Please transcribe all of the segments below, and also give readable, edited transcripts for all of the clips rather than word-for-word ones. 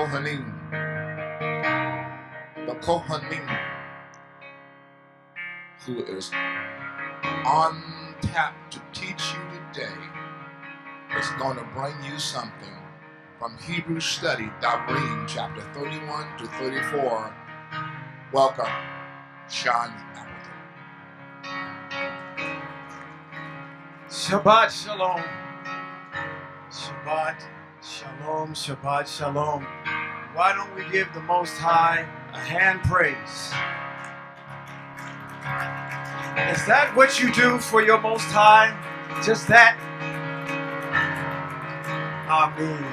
Kohanim, who is on tap to teach you today, is going to bring you something from Hebrew study, Davrim, chapter 31 to 34. Welcome, Kohanim Appleton. Shabbat Shalom. Shabbat Shalom. Shabbat Shalom. Why don't we give the Most High a hand praise? Is that what you do for your Most High? Just that? Amen.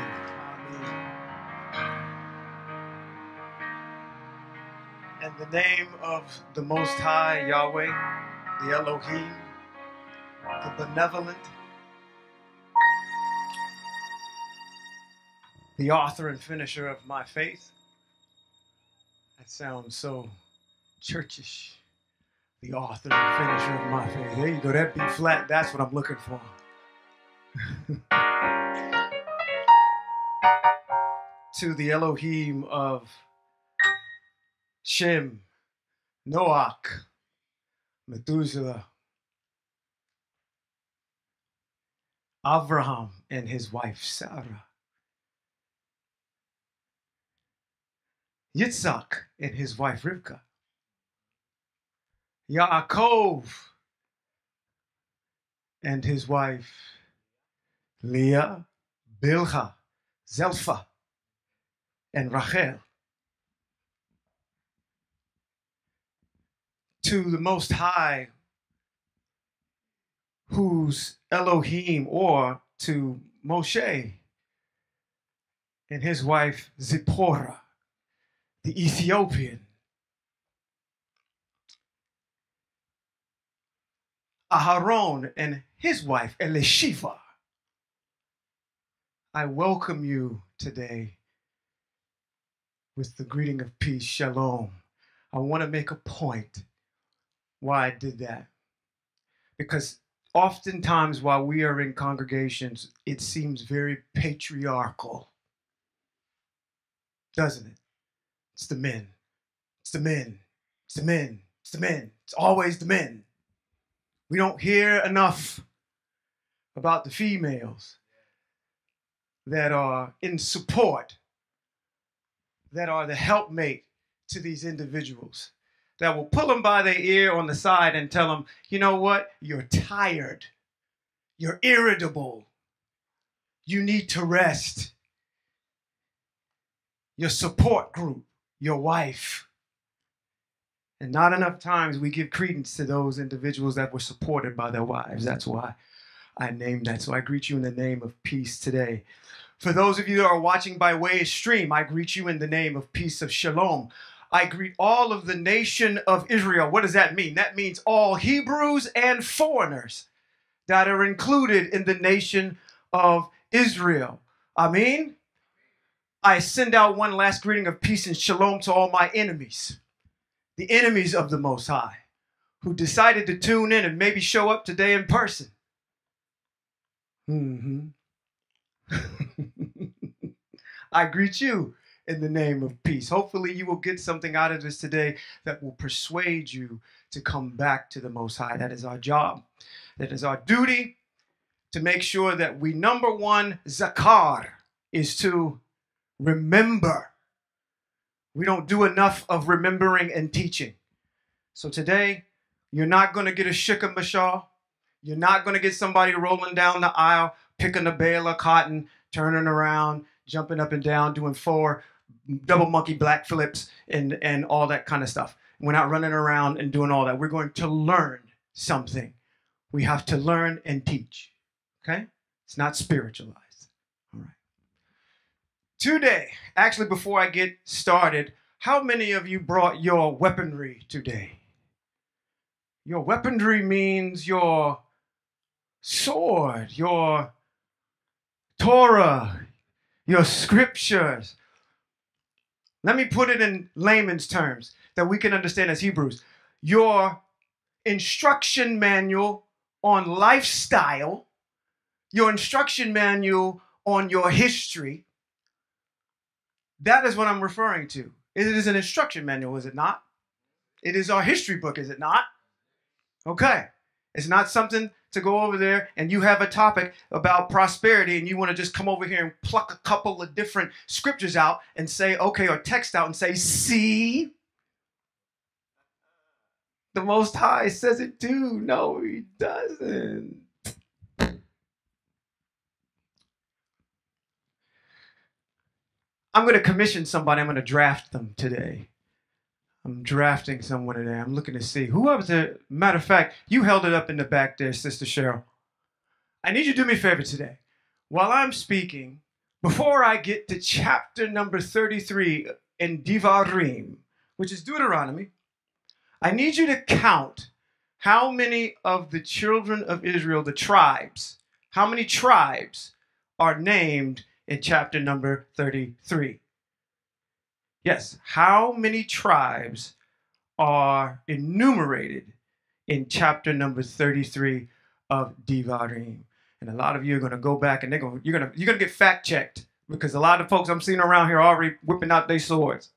Amen. In the name of the Most High, Yahweh, the Elohim, the benevolent, the author and finisher of my faith. That sounds so churchish. The author and finisher of my faith. There you go, that B flat, that's what I'm looking for. To the Elohim of Shem, Noach, Methuselah, Abraham and his wife Sarah, Yitzhak and his wife Rivka, Yaakov and his wife Leah, Bilhah, Zelpha, and Rachel. To the Most High, who's Elohim, or to Moshe and his wife Zipporah, the Ethiopian, Aharon and his wife Elisheva. I welcome you today with the greeting of peace, Shalom. I want to make a point why I did that. Because oftentimes while we are in congregations, it seems very patriarchal, doesn't it? It's the men. It's the men. It's the men. It's the men. It's always the men. We don't hear enough about the females that are in support, that are the helpmate to these individuals, that will pull them by their ear on the side and tell them, you know what? You're tired. You're irritable. You need to rest. Your support group, your wife. And not enough times we give credence to those individuals that were supported by their wives. That's why I named that. So I greet you in the name of peace today. For those of you that are watching by way of stream, I greet you in the name of peace, of Shalom. I greet all of the nation of Israel. What does that mean? That means all Hebrews and foreigners that are included in the nation of Israel. Amen. I send out one last greeting of peace and Shalom to all my enemies, the enemies of the Most High, who decided to tune in and maybe show up today in person. I greet you in the name of peace. Hopefully you will get something out of this today that will persuade you to come back to the Most High. That is our job. That is our duty, to make sure that we, number one, zakar, is to remember. We don't do enough of remembering and teaching. So today, you're not going to get a shikha mashal. You're not going to get somebody rolling down the aisle, picking a bale of cotton, turning around, jumping up and down, doing 4 double monkey black flips and all that kind of stuff. We're not running around and doing all that. We're going to learn something. We have to learn and teach. Okay? It's not spiritualized. All right. Today, actually before I get started, how many of you brought your weaponry today? Your weaponry means your sword, your Torah, your scriptures. Let me put it in layman's terms that we can understand as Hebrews. Your instruction manual on lifestyle, your instruction manual on your history, That is what I'm referring to. It is an instruction manual, is it not? It is our history book, is it not? Okay. It's not something to go over there and you have a topic about prosperity and you want to just come over here and pluck a couple of different scriptures out and say, okay, or text out and say, see? The Most High says it too. No, he doesn't. I'm going to commission somebody. I'm going to draft them today. I'm drafting someone today. I'm looking to see. Whoever's there. Matter of fact, you held it up in the back there, Sister Cheryl. I need you to do me a favor today. While I'm speaking, before I get to chapter number 33 in Devarim, which is Deuteronomy, I need you to count how many of the children of Israel, the tribes, how many tribes are named in chapter number 33. Yes, how many tribes are enumerated in chapter number 33 of Devarim? And a lot of you are going to go back and you're going to get fact checked because a lot of folks I'm seeing around here are already whipping out their swords.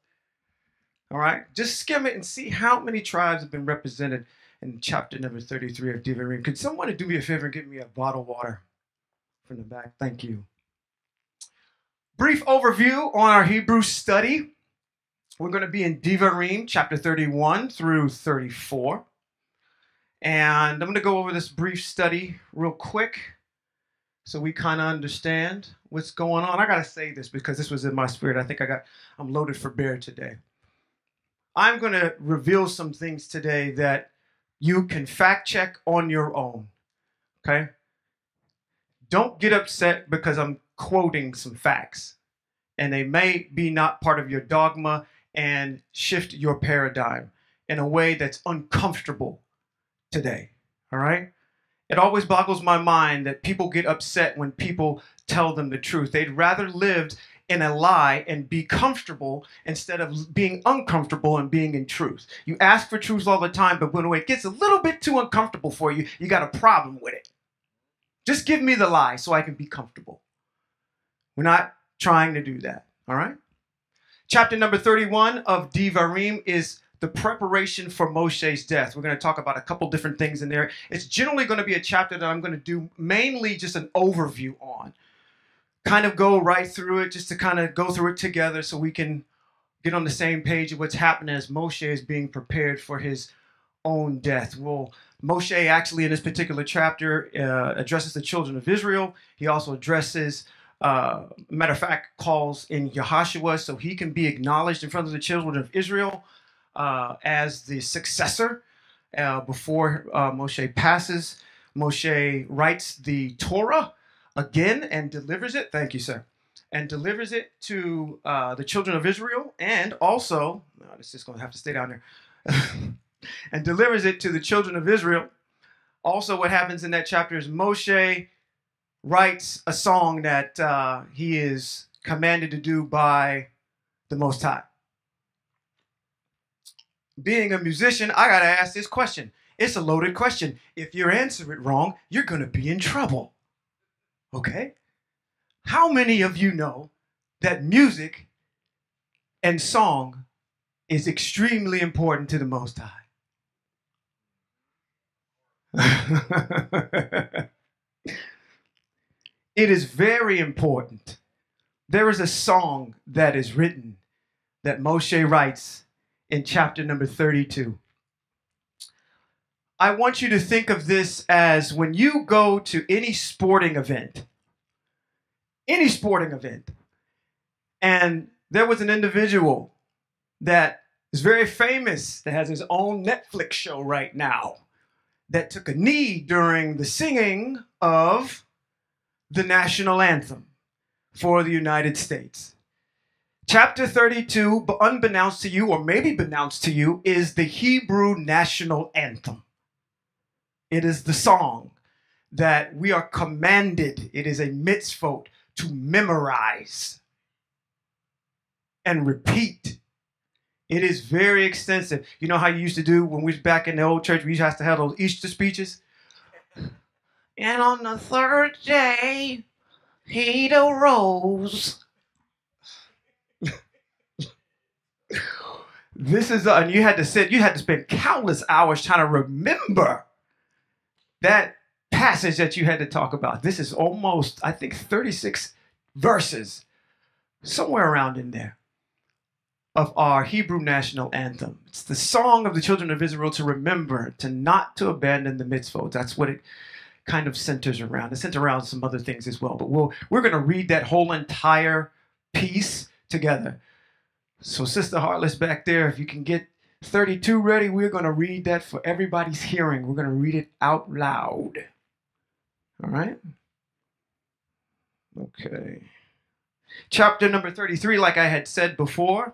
All right, just skim it and see how many tribes have been represented in chapter number 33 of Devarim. Could someone do me a favor and get me a bottle of water from the back? Thank you. Brief overview on our Hebrew study. We're going to be in Devarim, chapter 31 through 34. And I'm going to go over this brief study real quick so we kind of understand what's going on. I got to say this because this was in my spirit. I think I'm loaded for bear today. I'm going to reveal some things today that you can fact check on your own. Okay? Don't get upset because I'm quoting some facts and they may be not part of your dogma and shift your paradigm in a way that's uncomfortable today. All right? It always boggles my mind that people get upset when people tell them the truth. They'd rather live in a lie and be comfortable instead of being uncomfortable and being in truth. You ask for truth all the time, but when it gets a little bit too uncomfortable for you, you got a problem with it. Just give me the lie so I can be comfortable. We're not trying to do that, all right? Chapter number 31 of Devarim is the preparation for Moshe's death. We're going to talk about a couple different things in there. It's generally going to be a chapter that I'm going to do mainly just an overview on. Kind of go right through it, just to kind of go through it together so we can get on the same page of what's happening as Moshe is being prepared for his own death. Well, Moshe actually in this particular chapter addresses the children of Israel. He also addresses, matter of fact, calls in Yahashua so he can be acknowledged in front of the children of Israel as the successor before Moshe passes. Moshe writes the Torah again and delivers it. Thank you, sir. And delivers it to the children of Israel and also, it's just going to have to stay down there, and delivers it to the children of Israel. Also, what happens in that chapter is Moshe writes a song that he is commanded to do by the Most High. Being a musician, I got to ask this question. It's a loaded question. If you answer it wrong, you're going to be in trouble. Okay? How many of you know that music and song is extremely important to the Most High? It is very important. There is a song that is written that Moshe writes in chapter number 32. I want you to think of this as when you go to any sporting event, and there was an individual that is very famous, that has his own Netflix show right now, that took a knee during the singing of the national anthem for the United States. Chapter 32, unbeknownst to you, or maybe beknownst to you, is the Hebrew national anthem. It is the song that we are commanded, it is a mitzvot, to memorize and repeat. It is very extensive. You know how you used to do when we was back in the old church, we used to have to have those Easter speeches? And on the third day, he arose. This is, and you had to spend countless hours trying to remember that passage that you had to talk about. This is almost, I think, 36 verses, somewhere around in there, of our Hebrew national anthem. It's the song of the children of Israel to remember, not to abandon the mitzvot. That's what it kind of centers around. It centers around some other things as well. But we're going to read that whole entire piece together. So Sister Heartless back there, if you can get 32 ready, we're going to read that for everybody's hearing. We're going to read it out loud. All right? Okay. Chapter number 33, like I had said before,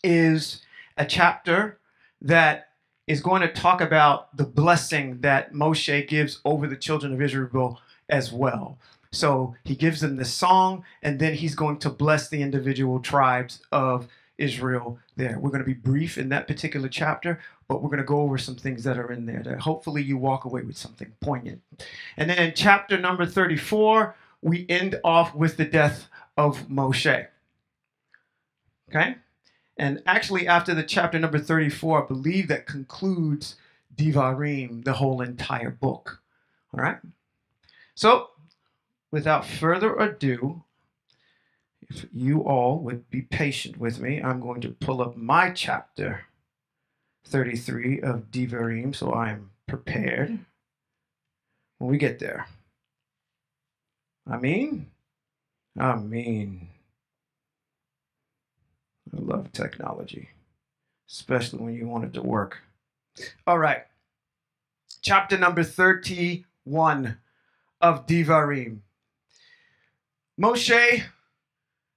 is a chapter that is going to talk about the blessing that Moshe gives over the children of Israel as well. So he gives them the song, and then he's going to bless the individual tribes of Israel there. We're going to be brief in that particular chapter, but we're going to go over some things that are in there that hopefully you walk away with something poignant. And then in chapter number 34, we end off with the death of Moshe. Okay? And actually, after the chapter number 34, I believe that concludes Devarim, the whole entire book. All right? So, without further ado, if you all would be patient with me, I'm going to pull up my chapter 33 of Devarim so I'm prepared when we get there. Amen? Amen. I love technology, especially when you want it to work. All right. Chapter number 31 of Devarim. Moshe,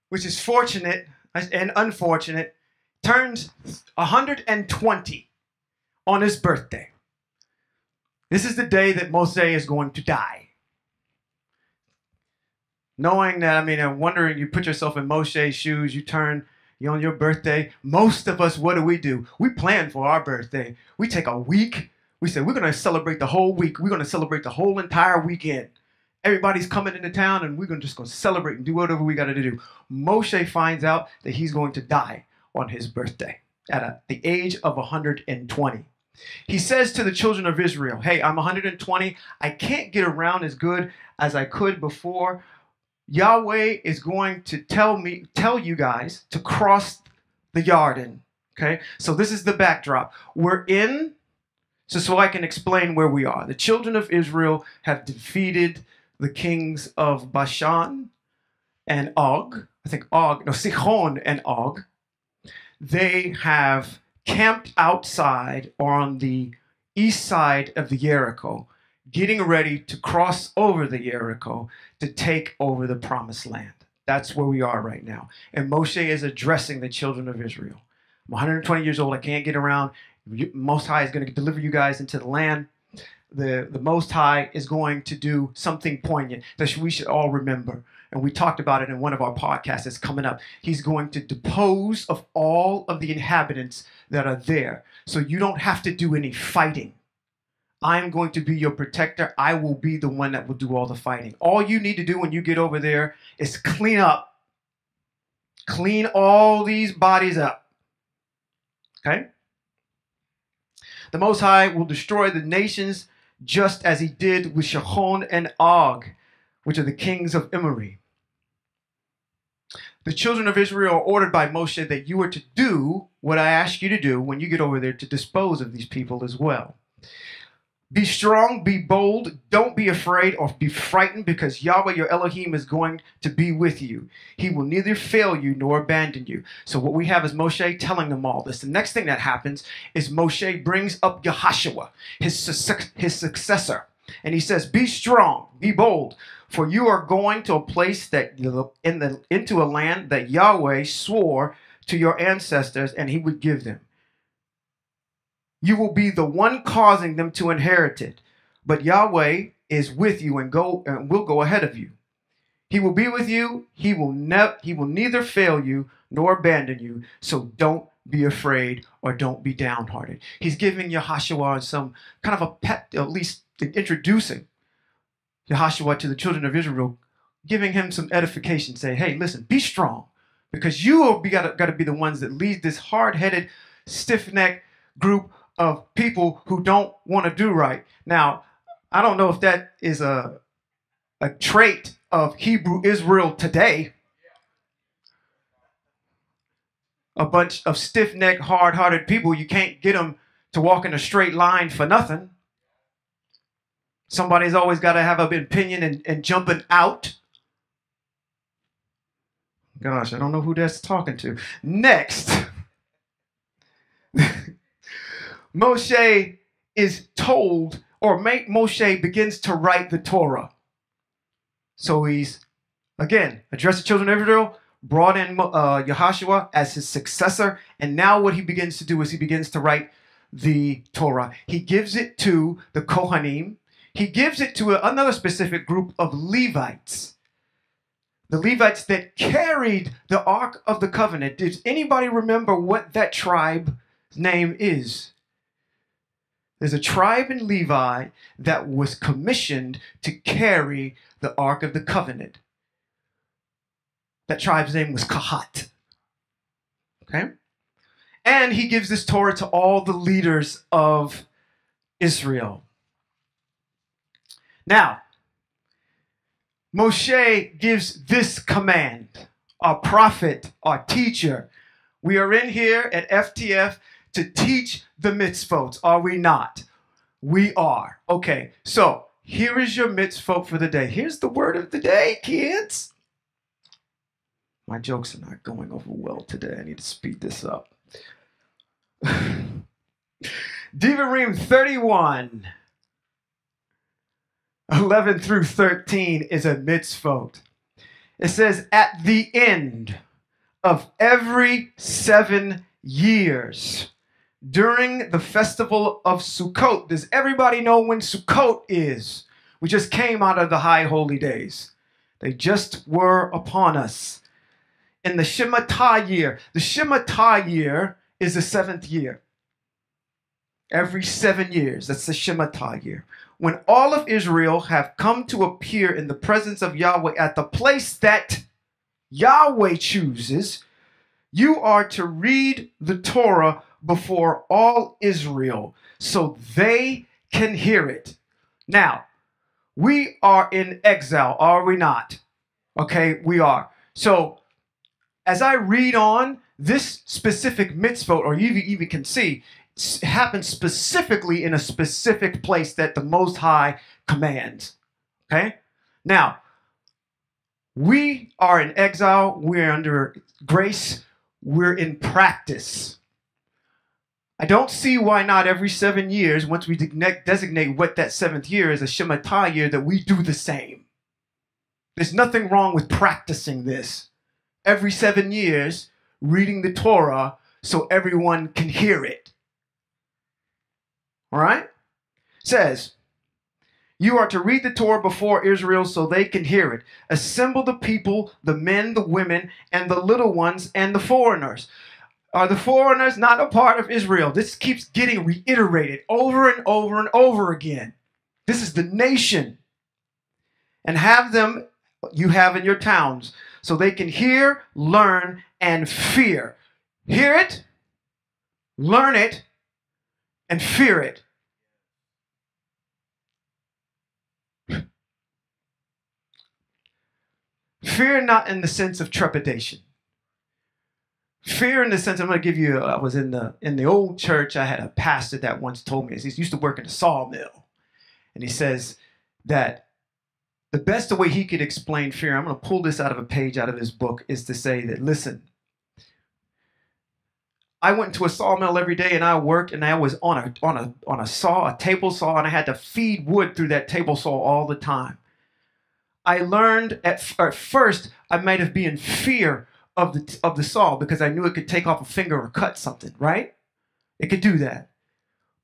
which is fortunate and unfortunate, turns 120 on his birthday. This is the day that Moshe is going to die. Knowing that, I'm wondering, you put yourself in Moshe's shoes, you're on your birthday. Most of us, what do? We plan for our birthday. We take a week. We say, we're going to celebrate the whole week. We're going to celebrate the whole entire weekend. Everybody's coming into town, and we're just going to celebrate and do whatever we got to do. Moshe finds out that he's going to die on his birthday at the age of 120. He says to the children of Israel, hey, I'm 120. I can't get around as good as I could before. Yahweh is going to tell you guys to cross the Yarden. Okay, so this is the backdrop. We're in, so I can explain where we are. The children of Israel have defeated the kings of Bashan and Og. Sichon and Og. They have camped outside or on the east side of the Jericho, getting ready to cross over the Jericho to take over the promised land. That's where we are right now. And Moshe is addressing the children of Israel. I'm 120 years old. I can't get around. Most High is going to deliver you guys into the land. The Most High is going to do something poignant that we should all remember. And we talked about it in one of our podcasts that's coming up. He's going to depose of all of the inhabitants that are there. So you don't have to do any fighting. I'm going to be your protector. I will be the one that will do all the fighting. All you need to do when you get over there is clean up. Clean all these bodies up. Okay? The Most High will destroy the nations just as he did with Sichon and Og, which are the kings of Emory. The children of Israel are ordered by Moshe that you are to do what I ask you to do when you get over there to dispose of these people as well. Be strong, be bold, don't be afraid or be frightened, because Yahweh your Elohim is going to be with you. He will neither fail you nor abandon you. So what we have is Moshe telling them all this. The next thing that happens is Moshe brings up Yehoshua, his successor. And he says, be strong, be bold, for you are going to a place that into a land that Yahweh swore to your ancestors and he would give them. You will be the one causing them to inherit it. But Yahweh is with you and will go ahead of you. He will be with you. He will neither fail you nor abandon you. So don't be afraid or don't be downhearted. He's giving Yehoshua some kind of a pep, at least introducing Yehoshua to the children of Israel, giving him some edification, saying, hey, listen, be strong, Because you got to be the ones that lead this hard-headed, stiff-necked group of people who don't want to do right. Now, I don't know if that is a trait of Hebrew Israel today. A bunch of stiff-necked, hard-hearted people. You can't get them to walk in a straight line for nothing. Somebody's always got to have an opinion and jumping out. Gosh, I don't know who that's talking to. Next, Moshe is told, or Moshe begins to write the Torah. So he's, again, addressed the children of Israel, brought in Yehoshua as his successor, and now what he begins to do is he begins to write the Torah. He gives it to the Kohanim. He gives it to another specific group of Levites. The Levites that carried the Ark of the Covenant. Does anybody remember what that tribe's name is? There's a tribe in Levi that was commissioned to carry the Ark of the Covenant. That tribe's name was Kahat. Okay? And he gives this Torah to all the leaders of Israel. Now, Moshe gives this command, our prophet, our teacher. We are in here at FTF to teach the mitzvot, are we not? We are. Okay, so here is your mitzvot for the day. Here's the word of the day, kids. My jokes are not going over well today. I need to speed this up. Devarim 31. 11 through 13 is a mitzvot. It says, at the end of every 7 years, during the festival of Sukkot. Does everybody know when Sukkot is? We just came out of the high holy days. They just were upon us. In the Shemitah year, the Shemitah year is the 7th year. Every 7 years, that's the Shemitah year. When all of Israel have come to appear in the presence of Yahweh at the place that Yahweh chooses, you are to read the Torah before all Israel so they can hear it. Now, we are in exile, are we not? Okay, we are. So, as I read on, this specific mitzvot, or you even can see, happens specifically in a specific place that the Most High commands. Okay? Now, we are in exile. We're under grace. We're in practice. I don't see why not every 7 years, once we designate what that 7th year is, a Shemitah year, that we do the same. There's nothing wrong with practicing this. Every 7 years, reading the Torah so everyone can hear it. All right? It says, you are to read the Torah before Israel so they can hear it. Assemble the people, the men, the women, and the little ones, and the foreigners. Are the foreigners not a part of Israel? This keeps getting reiterated over and over and over again. This is the nation. And have them, you have in your towns, so they can hear, learn, and fear. Hear it, learn it, and fear it. Fear not in the sense of trepidation. Fear in the sense, I'm going to give you, I was in the old church, I had a pastor that once told me, he used to work in a sawmill. And he says that the best way he could explain fear, I'm going to pull this out of a page out of his book, is to say that, listen, I went to a sawmill every day and I worked and I was on a saw, a table saw, and I had to feed wood through that table saw all the time. I learned at first I might have been in fear of the saw because I knew it could take off a finger or cut something, right? It could do that.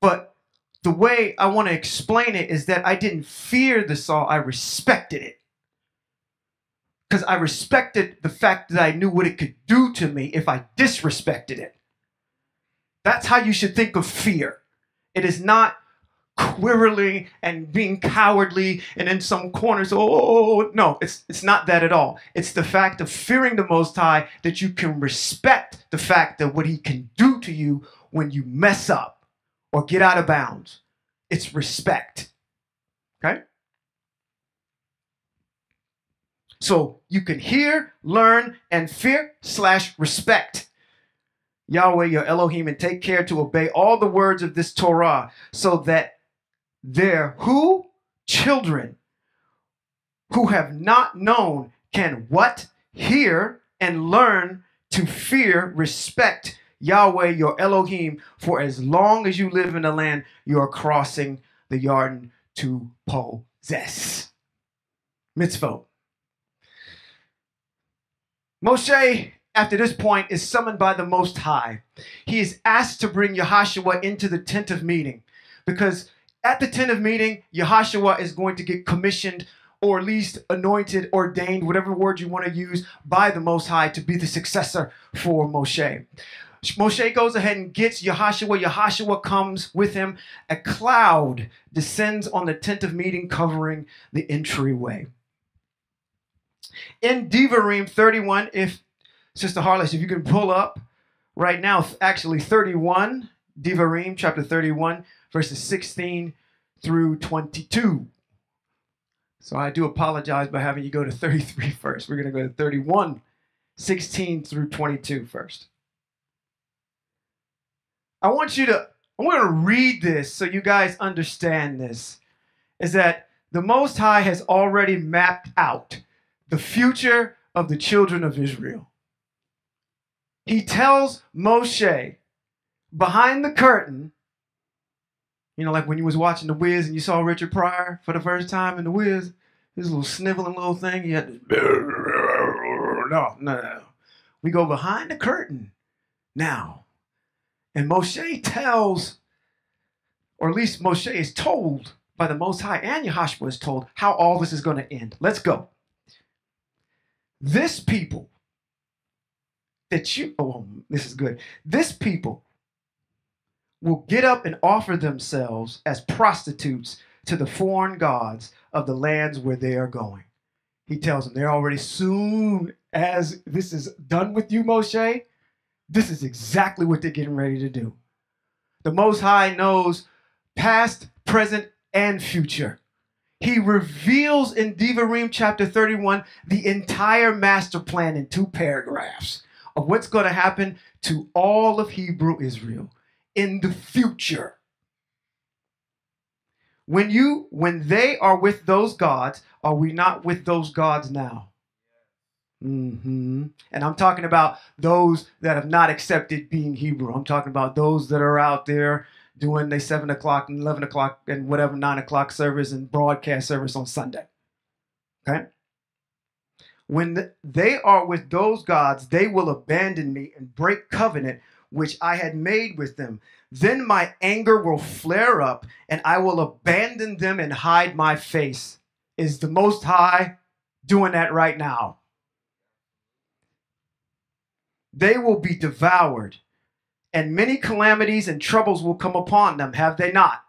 But the way I want to explain it is that I didn't fear the saw, I respected it. Because I respected the fact that I knew what it could do to me if I disrespected it. That's how you should think of fear. It is not quivering and being cowardly and in some corners. Oh, no, it's not that at all. It's the fact of fearing the Most High, that you can respect the fact that what he can do to you when you mess up or get out of bounds. It's respect. Okay? So you can hear, learn, and fear/respect Yahweh your Elohim, and take care to obey all the words of this Torah, so that their children who have not known can what? Hear and learn to fear, respect Yahweh your Elohim, for as long as you live in the land you are crossing the Jordan to possess. Mitzvot. Moshe, after this point, is summoned by the Most High. He is asked to bring Yahashua into the tent of meeting, because at the tent of meeting, Yahashua is going to get commissioned, or at least anointed, ordained, whatever word you want to use, by the Most High to be the successor for Moshe. Moshe goes ahead and gets Yahashua. Yahashua comes with him. A cloud descends on the tent of meeting, covering the entryway. In Devarim 31, if Sister Harless, if you can pull up right now, actually 31, Devarim chapter 31, verses 16 through 22. So I do apologize by having you go to 33 first. We're going to go to 31, 16 through 22 first. I'm going to read this so you guys understand this, is that the Most High has already mapped out the future of the children of Israel. He tells Moshe behind the curtain, you know, like when you was watching The Wiz and you saw Richard Pryor for the first time in The Wiz, his little sniveling little thing, he had to, no. We go behind the curtain now. And Moshe tells, or at least Moshe is told by the Most High, and Yahashua is told how all this is going to end. Let's go. This people this is good. This people will get up and offer themselves as prostitutes to the foreign gods of the lands where they are going. He tells them they're already, soon as this is done with you, Moshe, this is exactly what they're getting ready to do. The Most High knows past, present, and future. He reveals in Devarim chapter 31 the entire master plan in 2 paragraphs of what's going to happen to all of Hebrew Israel in the future. When they are with those gods, are we not with those gods now? And I'm talking about those that have not accepted being Hebrew. I'm talking about those that are out there doing their 7 o'clock and 11 o'clock and whatever 9 o'clock service and broadcast service on Sunday. Okay? When they are with those gods, they will abandon me and break covenant which I had made with them. Then my anger will flare up and I will abandon them and hide my face. Is the Most High doing that right now? They will be devoured, and many calamities and troubles will come upon them, have they not?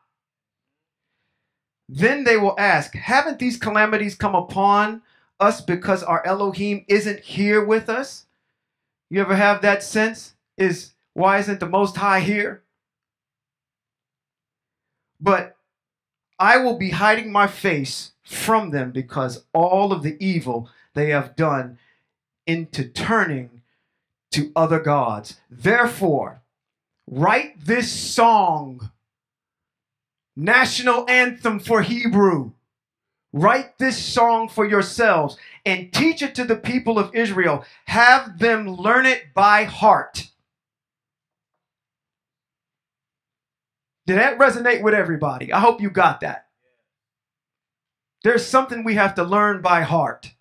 Then they will ask, haven't these calamities come upon us because our Elohim isn't here with us? You ever have that sense? Why isn't the Most High here? But I will be hiding my face from them because all of the evil they have done into turning to other gods. Therefore, write this song, national anthem for Hebrew. Write this song for yourselves and teach it to the people of Israel. Have them learn it by heart. Did that resonate with everybody? I hope you got that. There's something we have to learn by heart.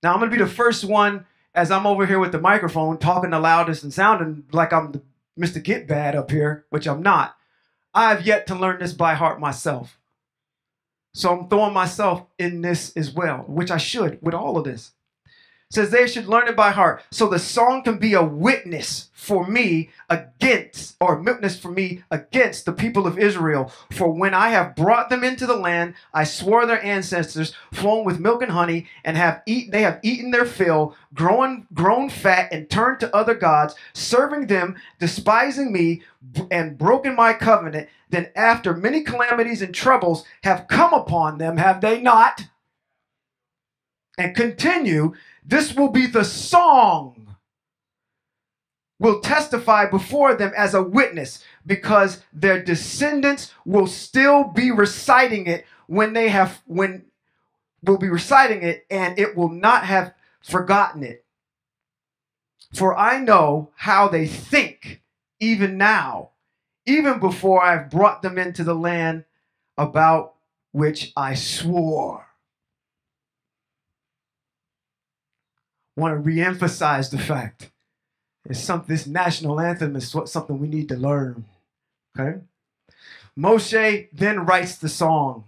Now, I'm going to be the first one, as I'm over here with the microphone, talking the loudest and sounding like I'm the Mr. Get Bad up here, which I'm not. I've yet to learn this by heart myself. So I'm throwing myself in this as well, which I should with all of this. says they should learn it by heart. So the song can be a witness for me against, or witness for me against the people of Israel. For when I have brought them into the land, I swore their ancestors, flown with milk and honey, and they have eaten their fill, grown fat, and turned to other gods, serving them, despising me, and broken my covenant. Then after many calamities and troubles have come upon them, have they not? And continue, this will be the song, will testify before them as a witness, because their descendants will still be reciting it when will be reciting it, and it will not have forgotten it. For I know how they think even now, even before I've brought them into the land about which I swore. Want to reemphasize the fact this national anthem is something we need to learn. Okay? Moshe then writes the song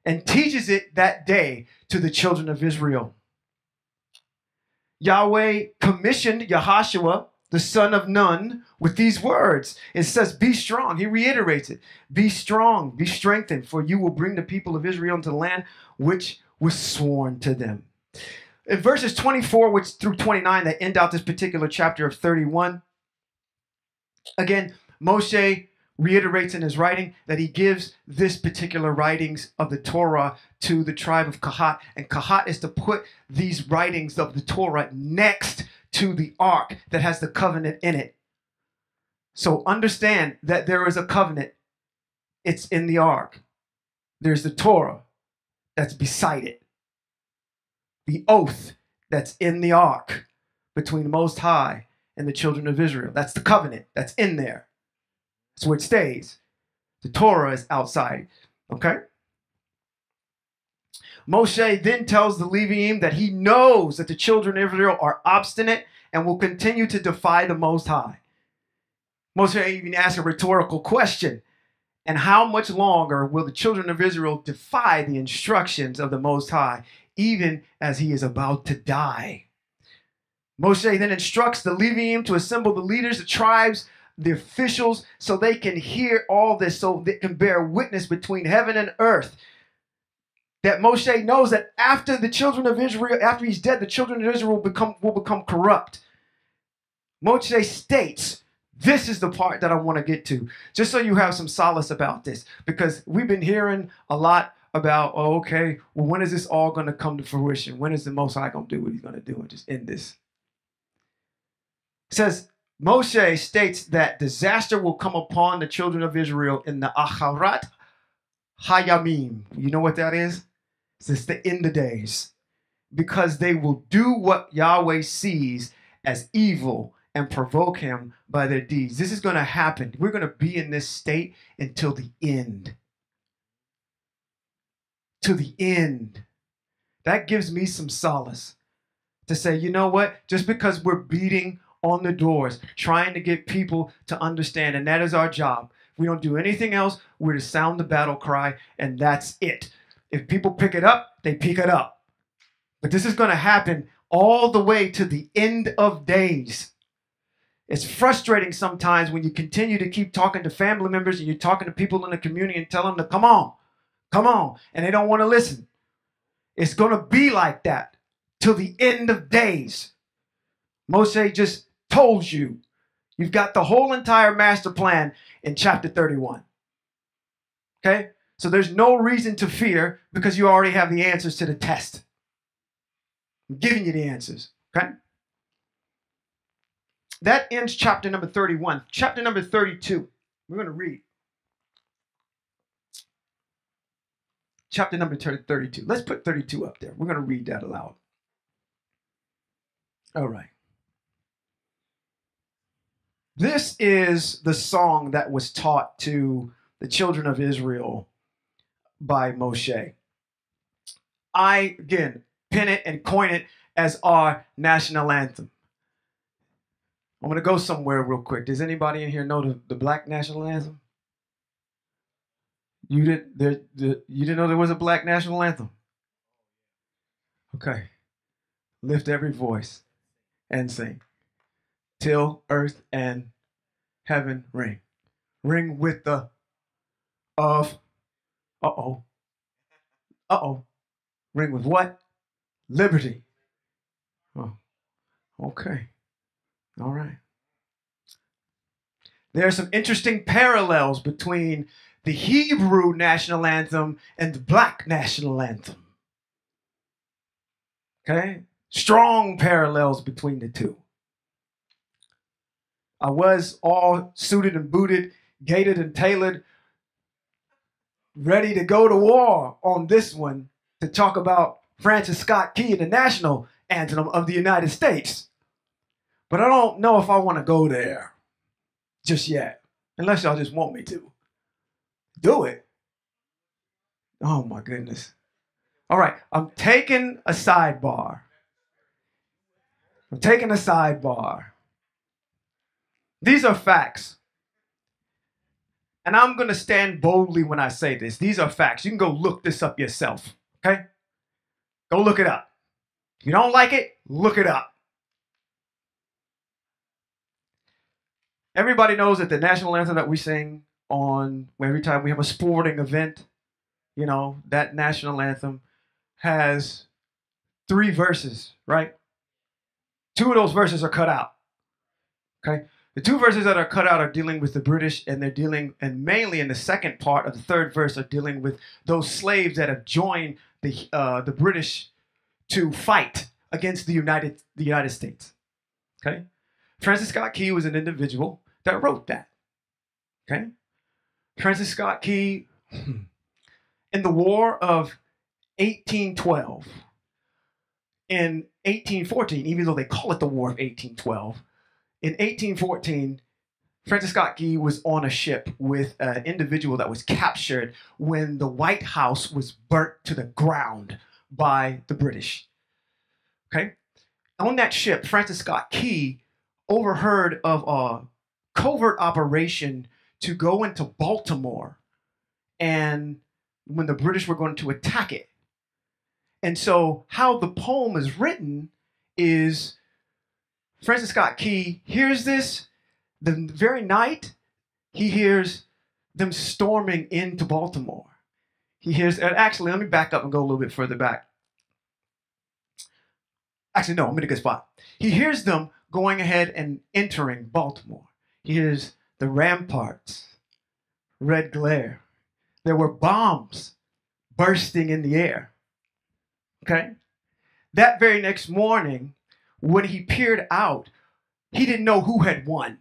and teaches it that day to the children of Israel. Yahweh commissioned Yahashua, the son of Nun, with these words. It says, be strong. He reiterates it. Be strong, be strengthened, for you will bring the people of Israel into the land which was sworn to them. In verses 24 through 29 that end out this particular chapter of 31, again, Moshe reiterates in his writing that he gives this particular writings of the Torah to the tribe of Kohat, and Kohat is to put these writings of the Torah next to the ark that has the covenant in it. So understand that there is a covenant. It's in the ark. There's the Torah that's beside it. The oath that's in the ark between the Most High and the children of Israel. That's the covenant that's in there. That's where it stays. The Torah is outside. Okay? Moshe then tells the Leviim that he knows that the children of Israel are obstinate and will continue to defy the Most High. Moshe even asks a rhetorical question. And how much longer will the children of Israel defy the instructions of the Most High, even as he is about to die? Moshe then instructs the Leviim to assemble the leaders, the tribes, the officials, so they can hear all this, so they can bear witness between heaven and earth. That Moshe knows that after the children of Israel, after he's dead, the children of Israel will become corrupt. Moshe states, this is the part that I want to get to, just so you have some solace about this, because we've been hearing a lot about, oh, okay, well, when is this all going to come to fruition? When is the Most High going to do what he's going to do and just end this? It says, Moshe states that disaster will come upon the children of Israel in the Acharat Hayamim. You know what that is? It's the end of days. Because they will do what Yahweh sees as evil and provoke him by their deeds. This is going to happen. We're going to be in this state until the end. To the end. That gives me some solace to say, you know what? Just because we're beating on the doors, trying to get people to understand, and that is our job. We don't do anything else. We're to sound the battle cry, and that's it. If people pick it up, they pick it up. But this is going to happen all the way to the end of days. It's frustrating sometimes when you continue to keep talking to family members and you're talking to people in the community and tell them to come on, and they don't want to listen. It's going to be like that till the end of days. Moshe just told you. You've got the whole entire master plan in chapter 31. Okay? So there's no reason to fear because you already have the answers to the test. I'm giving you the answers. Okay? That ends chapter number 31. Chapter number 32. We're going to read. Chapter number 32. Let's put 32 up there. We're going to read that aloud. All right. This is the song that was taught to the children of Israel by Moshe. I, again, pin it and coin it as our national anthem. I'm going to go somewhere real quick. Does anybody in here know the black national anthem? You didn't know there was a black national anthem? Okay. Lift every voice and sing. Till earth and heaven ring. Ring with the of. Uh-oh. Uh-oh. Ring with what? Liberty. Oh, okay. All right. There are some interesting parallels between the Hebrew national anthem and the black national anthem. Okay? Strong parallels between the two. I was all suited and booted, gated and tailored, ready to go to war on this one to talk about Francis Scott Key and the national anthem of the United States. But I don't know if I want to go there just yet, unless y'all just want me to. Do it. Oh my goodness. All right, I'm taking a sidebar. These are facts. And I'm going to stand boldly when I say this. These are facts. You can go look this up yourself, okay? Go look it up. If you don't like it, look it up. Everybody knows that the national anthem that we sing on every time we have a sporting event, you know, that national anthem has 3 verses, right? 2 of those verses are cut out, okay? The 2 verses that are cut out are dealing with the British, and they're dealing, and mainly in the second part of the 3rd verse, are dealing with those slaves that have joined the British to fight against the United States. Okay, Francis Scott Key was an individual that wrote that. Okay, Francis Scott Key, in the War of 1812, in 1814, even though they call it the War of 1812. In 1814, Francis Scott Key was on a ship with an individual that was captured when the White House was burnt to the ground by the British. Okay? On that ship, Francis Scott Key overheard of a covert operation to go into Baltimore, and when the British were going to attack it. And so how the poem is written is Francis Scott Key hears this. The very night, he hears them storming into Baltimore. He hears, and actually, let me back up and go a little bit further back. Actually, no, I'm in a good spot. He hears them going ahead and entering Baltimore. He hears the ramparts, red glare. There were bombs bursting in the air. Okay? That very next morning, when he peered out, he didn't know who had won.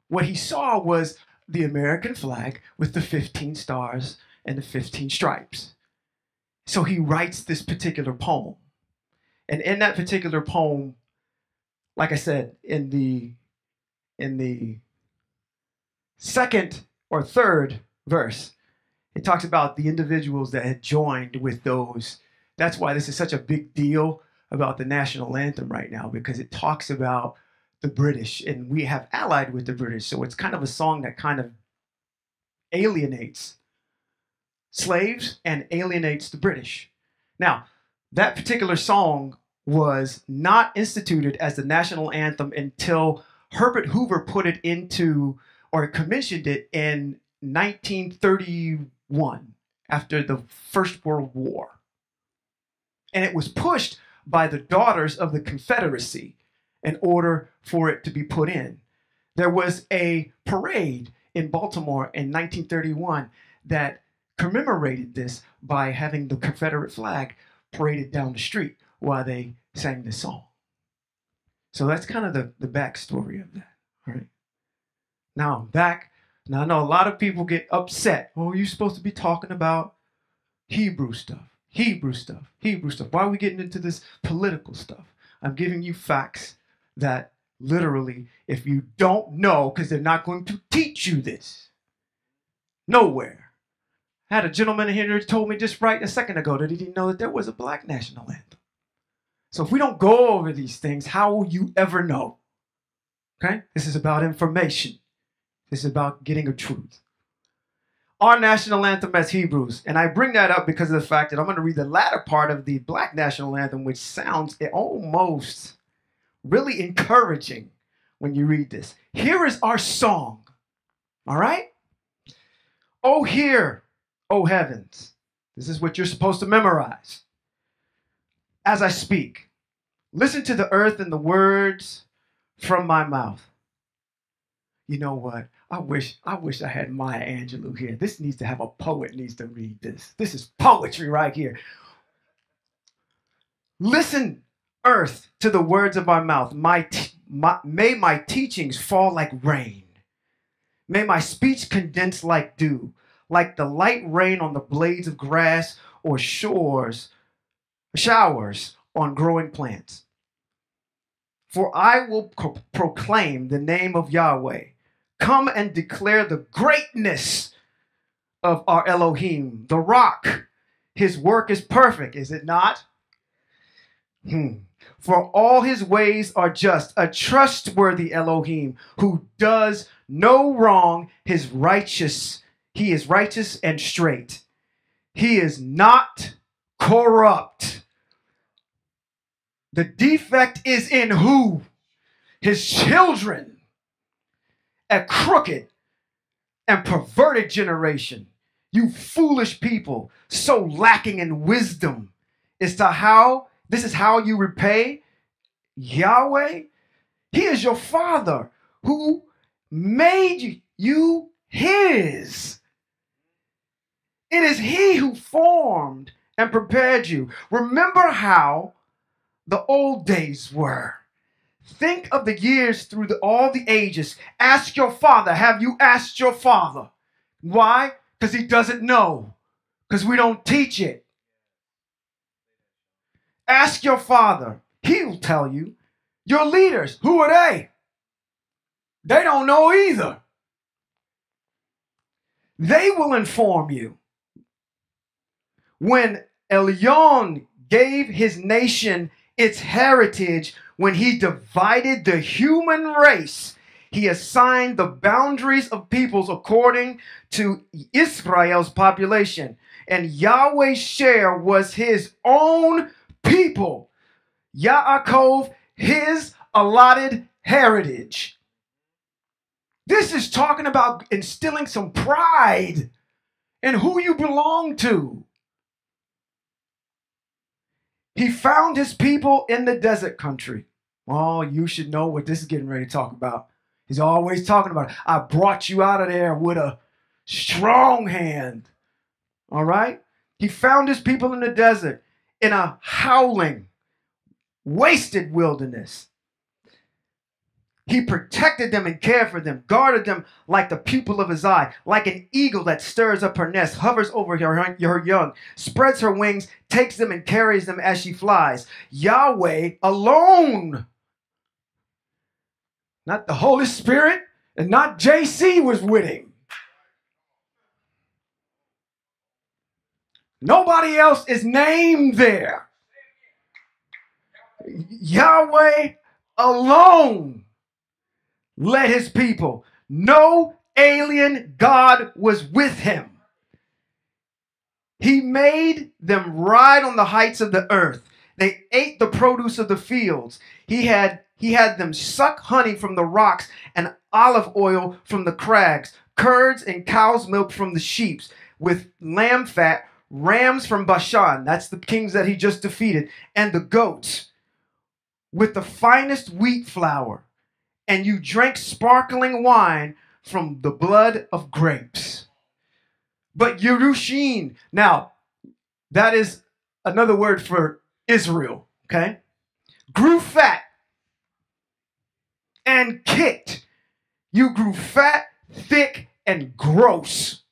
What he saw was the American flag with the 15 stars and the 15 stripes. So he writes this particular poem. And in that particular poem, like I said, in the 2nd or 3rd verse, it talks about the individuals that had joined with those. That's why this is such a big deal about the national anthem right now, because it talks about the British, and we have allied with the British. So it's kind of a song that kind of alienates slaves and alienates the British. Now, that particular song was not instituted as the national anthem until Herbert Hoover put it into, or commissioned it in 1931, after the First World War. And it was pushed by the Daughters of the Confederacy in order for it to be put in. There was a parade in Baltimore in 1931 that commemorated this by having the Confederate flag paraded down the street while they sang this song. So that's kind of the backstory of that. All right. Now I'm back. Now I know a lot of people get upset. Oh, you're supposed to be talking about Hebrew stuff. Hebrew stuff. Why are we getting into this political stuff? I'm giving you facts that literally, if you don't know, because they're not going to teach you this nowhere. I had a gentleman in here who told me just right a second ago that he didn't know that there was a black national anthem. So if we don't go over these things, how will you ever know? Okay? This is about information. This is about getting a truth. our national anthem as Hebrews. And I bring that up because of the fact that I'm going to read the latter part of the black national anthem, which sounds almost really encouraging when you read this. Here is our song. All right? Oh, hear, oh heavens. This is what you're supposed to memorize. As I speak, listen to the earth and the words from my mouth. You know what? I wish I had Maya Angelou here. This needs to have a poet needs to read this. This is poetry right here. Listen, earth, to the words of my mouth. May my teachings fall like rain. May my speech condense like dew, like the light rain on the blades of grass or showers on growing plants. For I will proclaim the name of Yahweh. Come and declare the greatness of our Elohim, the rock. His work is perfect, is it not? For all his ways are just, a trustworthy Elohim who does no wrong. He is righteous and straight. He is not corrupt. The defect is in who? His children. A crooked and perverted generation. You foolish people, so lacking in wisdom. This is how you repay Yahweh. He is your Father who made you his. It is he who formed and prepared you. Remember how the old days were. Think of the years through all the ages. Ask your father. Have you asked your father? Why? Because he doesn't know. Because we don't teach it. Ask your father. He'll tell you. Your leaders, who are they? They don't know either. They will inform you. When Elyon gave his nation its heritage, when he divided the human race, he assigned the boundaries of peoples according to Israel's population. And Yahweh's share was his own people. Yaakov, his allotted heritage. This is talking about instilling some pride in who you belong to. He found his people in the desert country. Oh, you should know what this is getting ready to talk about. He's always talking about it. I brought you out of there with a strong hand. All right? He found his people in the desert in a howling, wasted wilderness. He protected them and cared for them, guarded them like the pupil of his eye, like an eagle that stirs up her nest, hovers over her young, spreads her wings, takes them and carries them as she flies. Yahweh alone, not the Holy Spirit and not JC was with him. Nobody else is named there. Yahweh alone led his people. No alien God was with him. He made them ride on the heights of the earth. They ate the produce of the fields. He had them suck honey from the rocks and olive oil from the crags, curds and cow's milk from the sheep, with lamb fat, rams from Bashan, that's the kings that he just defeated, and the goats, with the finest wheat flour. And you drank sparkling wine from the blood of grapes. But Yerushin, now, that is another word for Israel, okay? Grew fat and kicked. You grew fat, thick, and gross.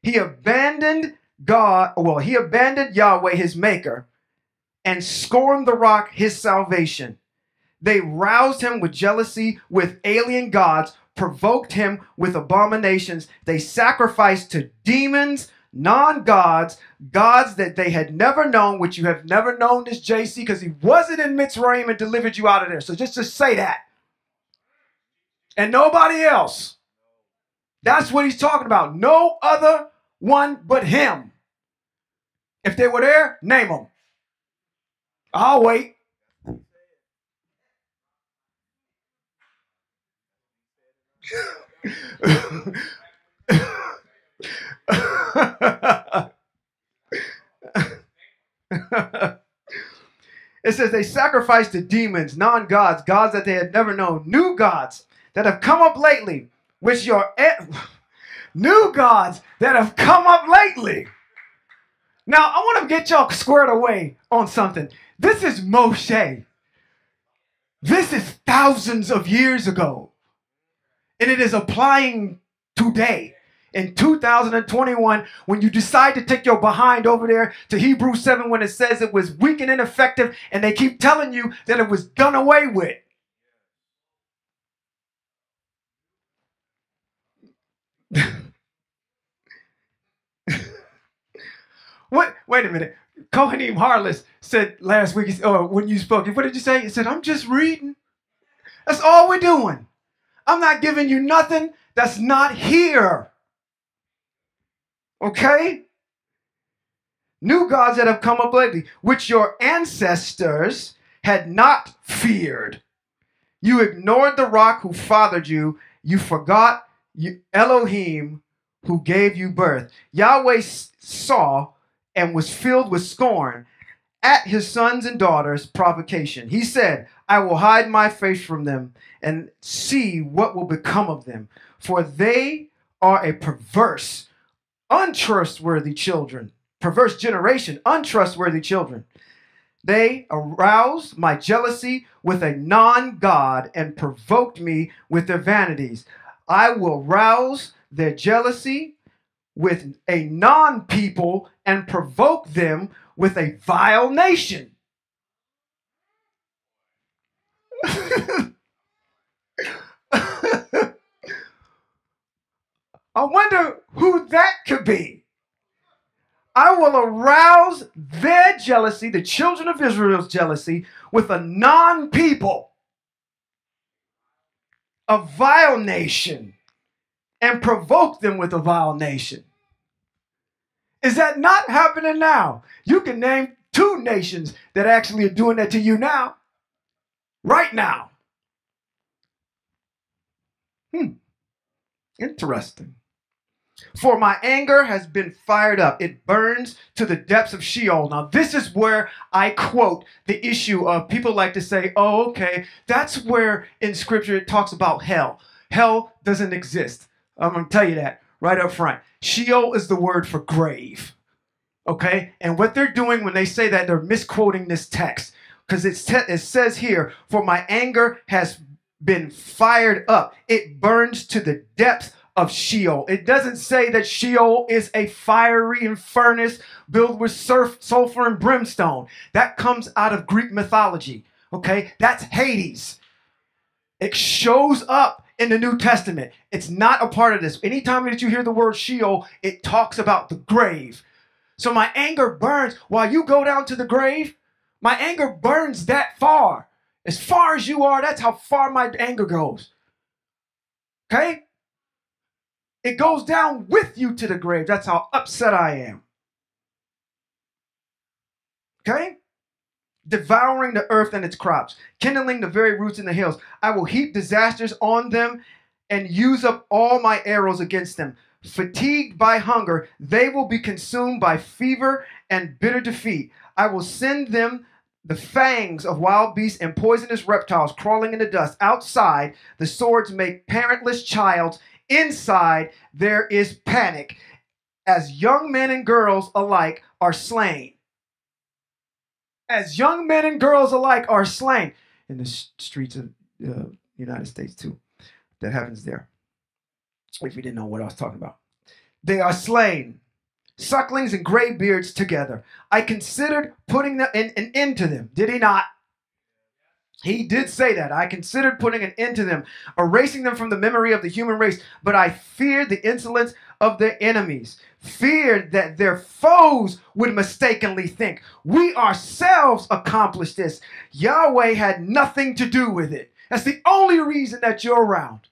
He abandoned Yahweh, his maker, and scorned the rock, his salvation. They roused him with jealousy, with alien gods, provoked him with abominations. They sacrificed to demons, non-gods, gods that they had never known, which you have never known this JC, because he wasn't in Mitzrayim and delivered you out of there. So just say that. And nobody else. That's what he's talking about. No other one but him. If they were there, name them. I'll wait. It says they sacrificed to demons, non-gods, gods that they had never known, new gods that have come up lately, which new gods that have come up lately. Now, I want to get y'all squared away on something. This is Moshe. This is thousands of years ago. And it is applying today. In 2021, when you decide to take your behind over there to Hebrews 7 when it says it was weak and ineffective, and they keep telling you that it was done away with. What? Wait a minute. Kohanim Harless said last week, or when you spoke, what did you say? He said, I'm just reading. That's all we're doing. I'm not giving you nothing that's not here. Okay? New gods that have come up lately, which your ancestors had not feared. You ignored the rock who fathered you. You forgot Elohim who gave you birth. Yahweh saw and was filled with scorn at his sons and daughters' provocation. He said, I will hide my face from them and see what will become of them. For they are a perverse, untrustworthy children. Perverse generation, untrustworthy children. They aroused my jealousy with a non-God and provoked me with their vanities. I will rouse their jealousy with a non-people and provoke them with a vile nation. I wonder who that could be. I will arouse their jealousy, the children of Israel's jealousy, with a non-people, a vile nation, and provoke them with a vile nation. Is that not happening now? You can name 2 nations that actually are doing that to you now. Right now. Interesting. For my anger has been fired up. It burns to the depths of Sheol. Now, this is where I quote the issue of people like to say, oh, okay, that's where in Scripture it talks about hell. Hell doesn't exist. I'm going to tell you that right up front. Sheol is the word for grave. Okay? And what they're doing when they say that, they're misquoting this text. Because it says here, for my anger has been fired up. It burns to the depths of Sheol. It doesn't say that Sheol is a fiery furnace filled with sulfur and brimstone. That comes out of Greek mythology. Okay? That's Hades. It shows up in the New Testament. It's not a part of this. Anytime that you hear the word Sheol, it talks about the grave. So my anger burns while you go down to the grave. My anger burns that far. As far as you are, that's how far my anger goes. Okay? It goes down with you to the grave. That's how upset I am. Okay? Devouring the earth and its crops, kindling the very roots in the hills. I will heap disasters on them and use up all my arrows against them. Fatigued by hunger, they will be consumed by fever and bitter defeat. I will send them the fangs of wild beasts and poisonous reptiles crawling in the dust. Outside, the swords make parentless childs. Inside, there is panic, as young men and girls alike are slain. As young men and girls alike are slain. In the streets of the United States, too. That happens there. If you didn't know what I was talking about. They are slain. Sucklings and graybeards together. I considered putting an end to them. Did he not? He did say that. I considered putting an end to them, erasing them from the memory of the human race. But I feared the insolence of their enemies. Feared that their foes would mistakenly think, we ourselves accomplished this. Yahweh had nothing to do with it. That's the only reason that you're around.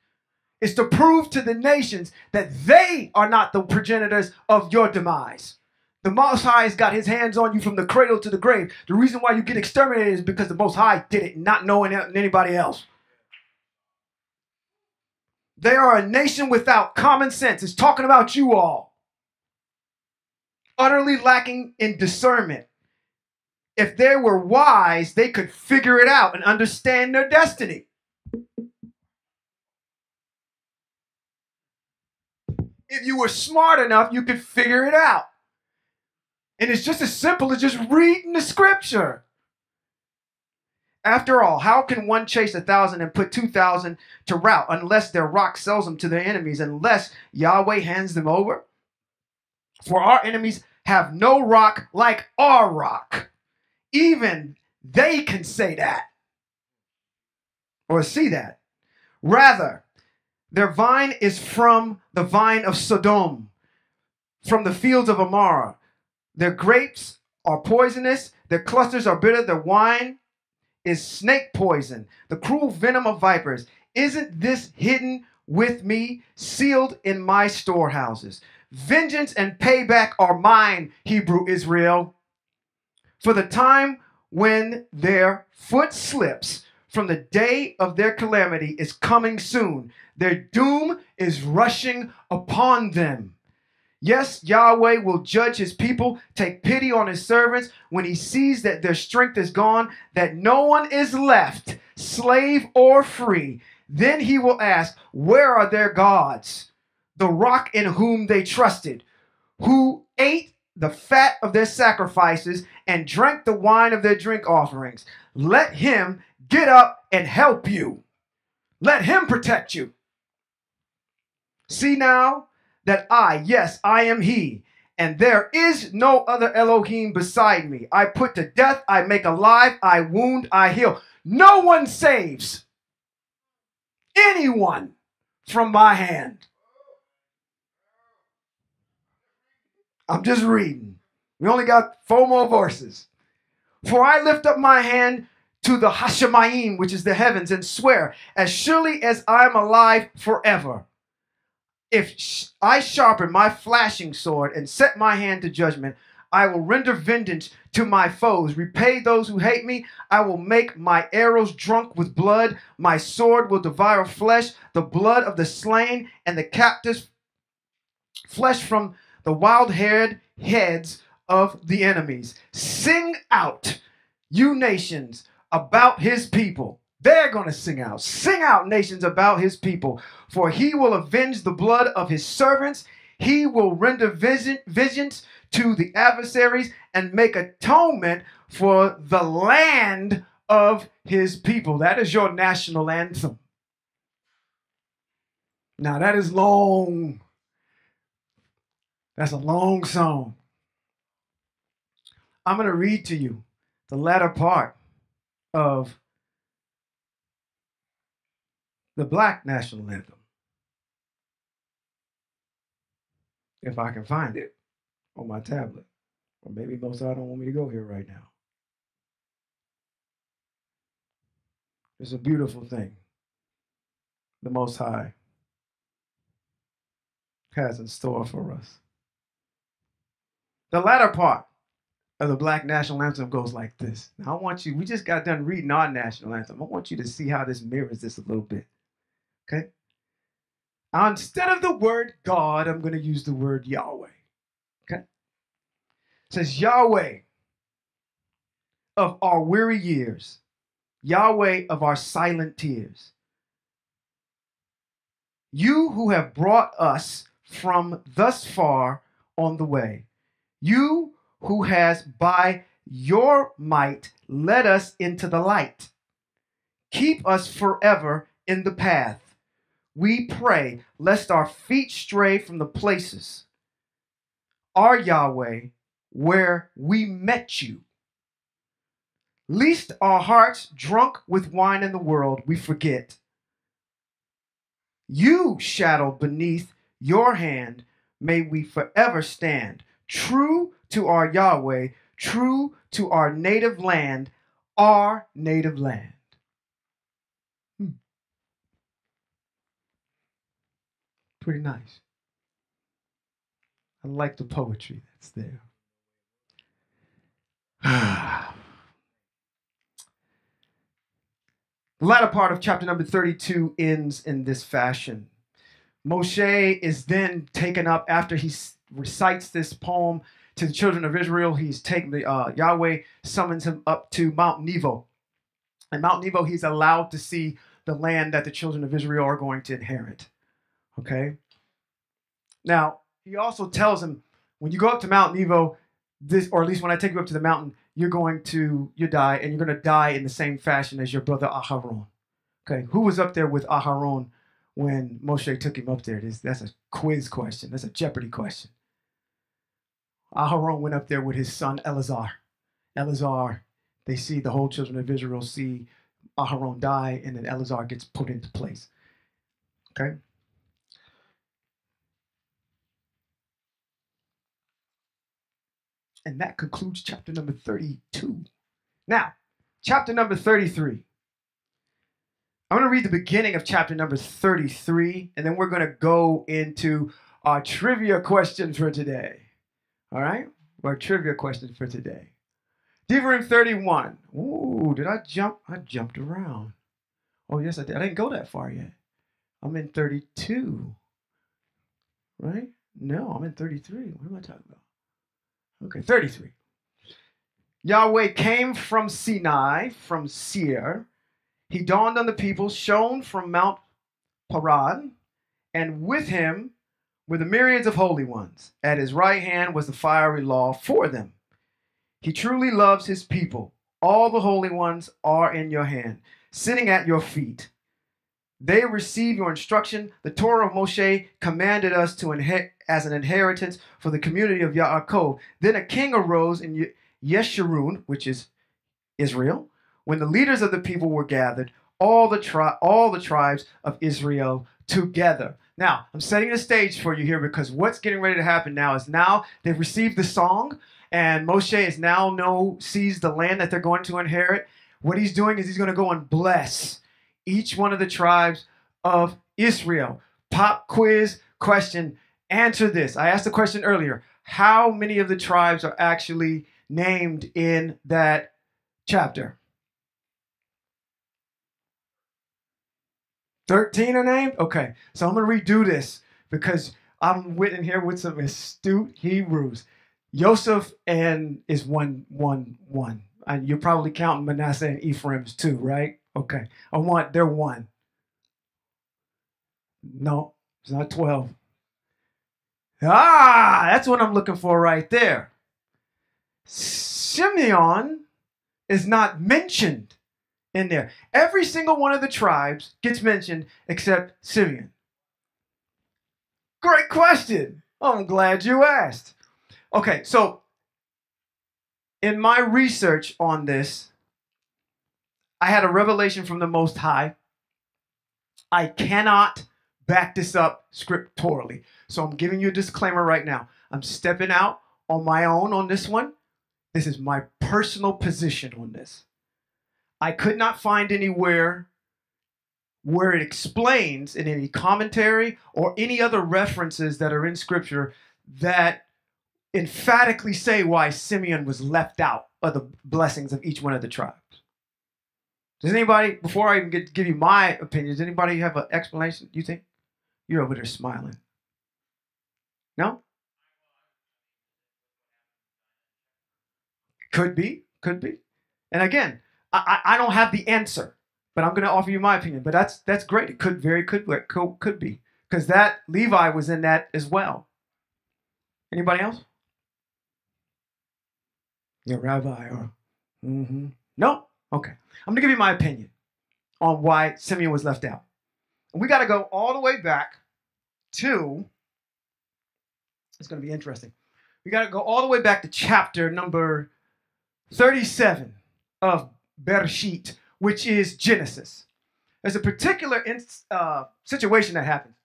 is to prove to the nations that they are not the progenitors of your demise. The Most High has got his hands on you from the cradle to the grave. The reason why you get exterminated is because the Most High did it, not knowing anybody else. They are a nation without common sense. It's talking about you all. Utterly lacking in discernment. If they were wise, they could figure it out and understand their destiny. If you were smart enough, you could figure it out. And it's just as simple as just reading the scripture. After all, how can one chase 1,000 and put 2,000 to rout unless their rock sells them to their enemies, unless Yahweh hands them over? For our enemies have no rock like our rock. Even they can say that or see that. Rather, their vine is from the vine of Sodom, from the fields of Amara. Their grapes are poisonous, their clusters are bitter, their wine is snake poison, the cruel venom of vipers. Isn't this hidden with me, sealed in my storehouses? Vengeance and payback are mine, Hebrew Israel. For the time when their foot slips from the day of their calamity is coming soon. Their doom is rushing upon them. Yes, Yahweh will judge his people, take pity on his servants when he sees that their strength is gone, that no one is left, slave or free. Then he will ask, where are their gods, the rock in whom they trusted, who ate the fat of their sacrifices and drank the wine of their drink offerings? Let him get up and help you. Let him protect you. See now that yes, I am he, and there is no other Elohim beside me. I put to death, I make alive, I wound, I heal. No one saves anyone from my hand. I'm just reading. We only got 4 more verses. For I lift up my hand to the Hashemayim, which is the heavens, and swear, as surely as I am alive forever, if I sharpen my flashing sword and set my hand to judgment, I will render vengeance to my foes, repay those who hate me. I will make my arrows drunk with blood. My sword will devour flesh, the blood of the slain and the captives, flesh from the wild-haired heads of the enemies. Sing out, you nations, about his people. They're going to sing out. Sing out, nations, about his people. For he will avenge the blood of his servants. He will render vengeance to the adversaries and make atonement for the land of his people. That is your national anthem. Now that is long. That's a long song. I'm going to read to you the latter part of the Black national anthem, if I can find it on my tablet. Or maybe most of y'all don't want me to go here right now. It's a beautiful thing the Most High has in store for us. The latter part of the Black national anthem goes like this. Now I want you, we just got done reading our national anthem. I want you to see how this mirrors this a little bit. Okay? Now, instead of the word God, I'm going to use the word Yahweh. Okay? It says, Yahweh of our weary years, Yahweh of our silent tears, you who have brought us from thus far on the way, you who has by your might led us into the light, keep us forever in the path. We pray, lest our feet stray from the places, our Yahweh, where we met you. Lest our hearts, drunk with wine in the world, we forget. You shadowed beneath your hand, may we forever stand, true to our Yahweh, true to our native land, our native land. Pretty nice. I like the poetry that's there. The latter part of chapter number 32 ends in this fashion. Moshe is then taken up after he recites this poem to the children of Israel. He's taken Yahweh summons him up to Mount Nebo. And Mount Nebo, he's allowed to see the land that the children of Israel are going to inherit. Okay? Now, he also tells him, when you go up to Mount Nebo, or at least when I take you up to the mountain, you die, and you're going to die in the same fashion as your brother Aharon. Okay? Who was up there with Aharon when Moshe took him up there? That's a quiz question. That's a Jeopardy question. Aharon went up there with his son Eleazar. Eleazar, they see the whole children of Israel see Aharon die, and then Eleazar gets put into place. Okay? And that concludes chapter number 32. Now, chapter number 33. I'm going to read the beginning of chapter number 33, and then we're going to go into our trivia question for today. All right? Our trivia question for today. Devarim 31. Ooh, did I jump? I jumped around. Oh, yes, I did. I didn't go that far yet. I'm in 32. Right? No, I'm in 33. What am I talking about? Okay, 33. Yahweh came from Sinai, from Seir. He dawned on the people, shone from Mount Paran, and with him were the myriads of holy ones. At his right hand was the fiery law for them. He truly loves his people. All the holy ones are in your hand, sitting at your feet. They receive your instruction. The Torah of Moshe commanded us to as an inheritance for the community of Yaakov. Then a king arose in Yeshurun, which is Israel, when the leaders of the people were gathered, all the tribes of Israel together. Now, I'm setting the stage for you here because what's getting ready to happen now is now they've received the song, and Moshe is now sees the land that they're going to inherit. What he's doing is he's going to go and bless each one of the tribes of Israel. Pop quiz question. Answer this. I asked the question earlier. How many of the tribes are actually named in that chapter? 13 are named? Okay. So I'm going to redo this because I'm in here with some astute Hebrews. Joseph is one. And you're probably counting Manasseh and Ephraim's too, right? Okay. They're one. No, it's not 12. That's what I'm looking for right there. Simeon is not mentioned in there. Every single one of the tribes gets mentioned except Simeon. Great question. I'm glad you asked. Okay, so in my research on this, I had a revelation from the Most High. I cannot back this up scripturally. So I'm giving you a disclaimer right now. I'm stepping out on my own on this one. This is my personal position on this. I could not find anywhere where it explains in any commentary or any other references that are in scripture that emphatically say why Simeon was left out of the blessings of each one of the tribes. Does anybody, before I even give you my opinion, does anybody have an explanation, you think? You're over there smiling. No? Could be. And again, I don't have the answer, but I'm going to offer you my opinion. But that's great. It could be. Because that Levi was in that as well. Anybody else? Yeah, rabbi or no? Okay. I'm gonna give you my opinion on why Simeon was left out. And we gotta go all the way back to, it's gonna be interesting. We gotta go all the way back to chapter number 37 of Bereshit, which is Genesis. There's a particular situation that happens.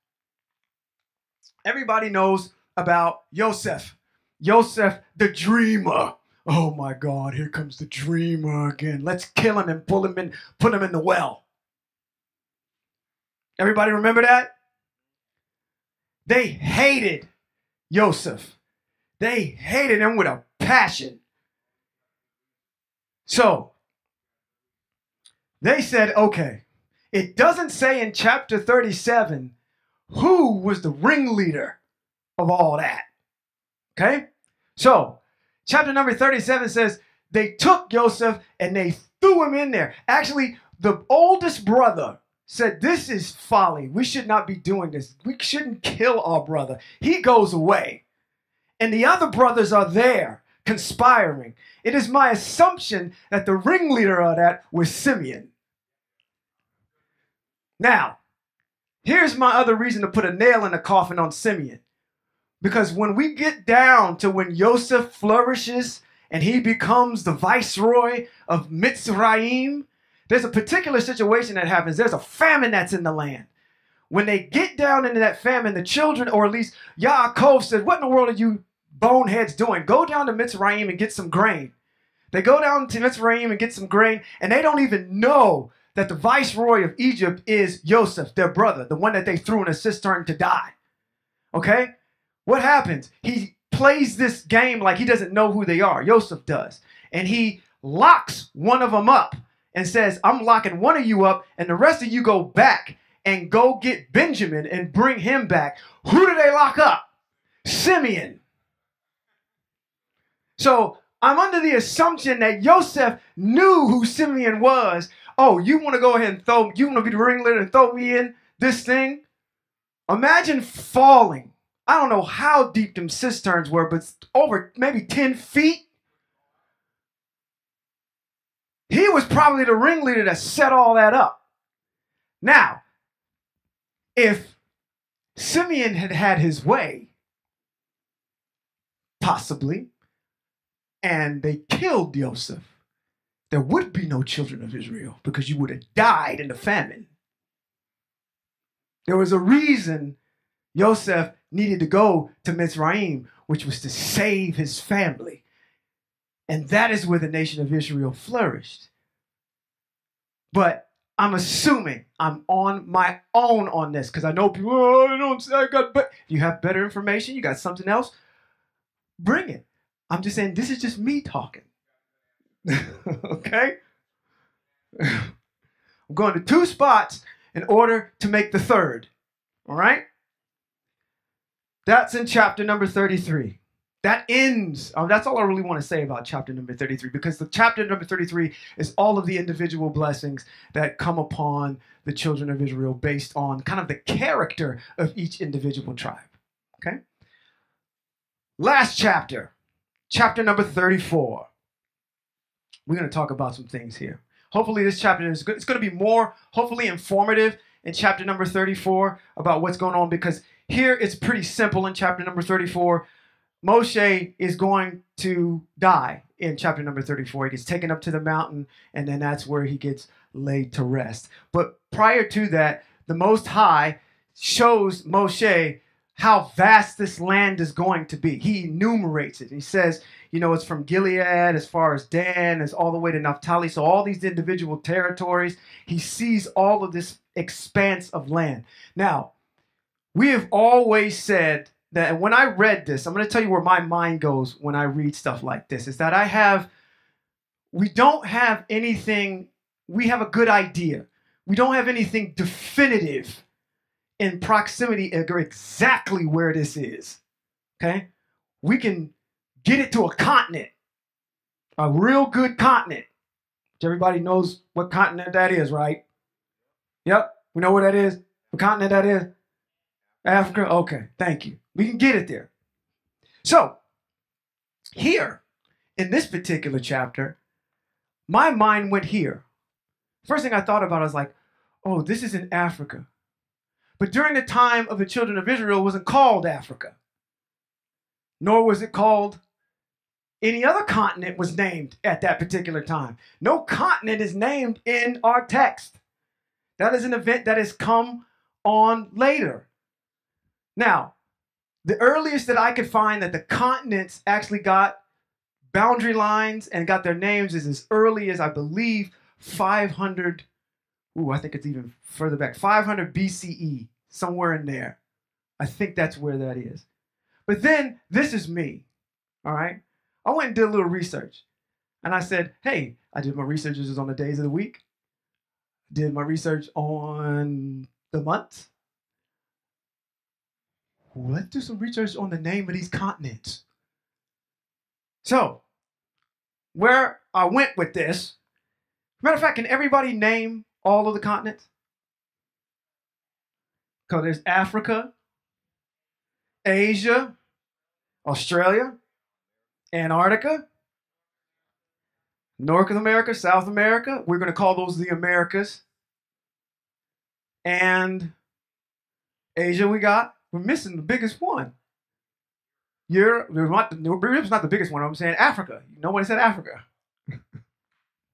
Everybody knows about Yosef. Yosef, the dreamer. Oh my God, here comes the dreamer again. Let's kill him and put him in the well. Everybody remember that? They hated Joseph. They hated him with a passion. So they said, okay, it doesn't say in chapter 37 who was the ringleader of all that. Okay? So chapter number 37 says they took Joseph and they threw him in there. Actually, the oldest brother said, this is folly. We should not be doing this. We shouldn't kill our brother. He goes away. And the other brothers are there conspiring. It is my assumption that the ringleader of that was Simeon. Now, here's my other reason to put a nail in the coffin on Simeon. Because when we get down to when Joseph flourishes and he becomes the viceroy of Mitzrayim, there's a particular situation that happens. There's a famine that's in the land. When they get down into that famine, the children, or at least Yaakov said, what in the world are you boneheads doing? Go down to Mitzrayim and get some grain. They go down to Mitzrayim and get some grain, and they don't even know that the viceroy of Egypt is Joseph, their brother, the one that they threw in a cistern to die. Okay? What happens? He plays this game like he doesn't know who they are. Joseph does. And he locks one of them up and says, I'm locking one of you up, and the rest of you go back and go get Benjamin and bring him back. Who do they lock up? Simeon. So I'm under the assumption that Joseph knew who Simeon was. Oh, you want to go ahead and you want to be the ringleader and throw me in this thing? Imagine falling. I don't know how deep them cisterns were, but over maybe 10 feet. He was probably the ringleader that set all that up. Now, if Simeon had had his way, possibly, and they killed Joseph, there would be no children of Israel because you would have died in the famine. There was a reason Joseph needed to go to Mitzrayim, which was to save his family. And that is where the nation of Israel flourished. But I'm assuming I'm on my own on this because I know people, but you have better information, you got something else, bring it. I'm just saying this is just me talking. Okay? I'm going to 2 spots in order to make the third. All right? That's in chapter number 33. That ends. That's all I really want to say about chapter number 33, because the chapter number 33 is all of the individual blessings that come upon the children of Israel based on kind of the character of each individual tribe. Okay? Last chapter, chapter number 34. We're going to talk about some things here. Hopefully this chapter is good. It's going to be more, hopefully, informative in chapter number 34 about what's going on, because here it's pretty simple in chapter number 34. Moshe is going to die in chapter number 34. He gets taken up to the mountain, and then that's where he gets laid to rest. But prior to that, the Most High shows Moshe how vast this land is going to be. He enumerates it. He says, you know, it's from Gilead as far as Dan, as all the way to Naphtali. So all these individual territories, he sees all of this expanse of land. Now, we have always said that when I read this, I'm going to tell you where my mind goes when I read stuff like this, is that we don't have anything, we have a good idea. We don't have anything definitive in proximity or exactly where this is, okay? We can get it to a continent, a real good continent. Everybody knows what continent that is, right? Yep, we know what that is. What continent that is? Africa? Okay, thank you. We can get it there. So, here, in this particular chapter, my mind went here. First thing I thought about, I was like, oh, this is in Africa. But during the time of the children of Israel, it wasn't called Africa. Nor was it called any other continent was named at that particular time. No continent is named in our text. That is an event that has come on later. Now, the earliest that I could find that the continents actually got boundary lines and got their names is as early as, I believe, 500. I think it's even further back. 500 BCE, somewhere in there. I think that's where that is. But then this is me, all right? I went and did a little research. And I said, hey, I did my research on the days of the week. Did my research on the months. Well, let's do some research on the name of these continents. So, where I went with this, matter of fact, can everybody name all of the continents? Because there's Africa, Asia, Australia, Antarctica, North America, South America. We're going to call those the Americas. And Asia we're missing the biggest one. Europe's not the biggest one. I'm saying Africa. Nobody said Africa.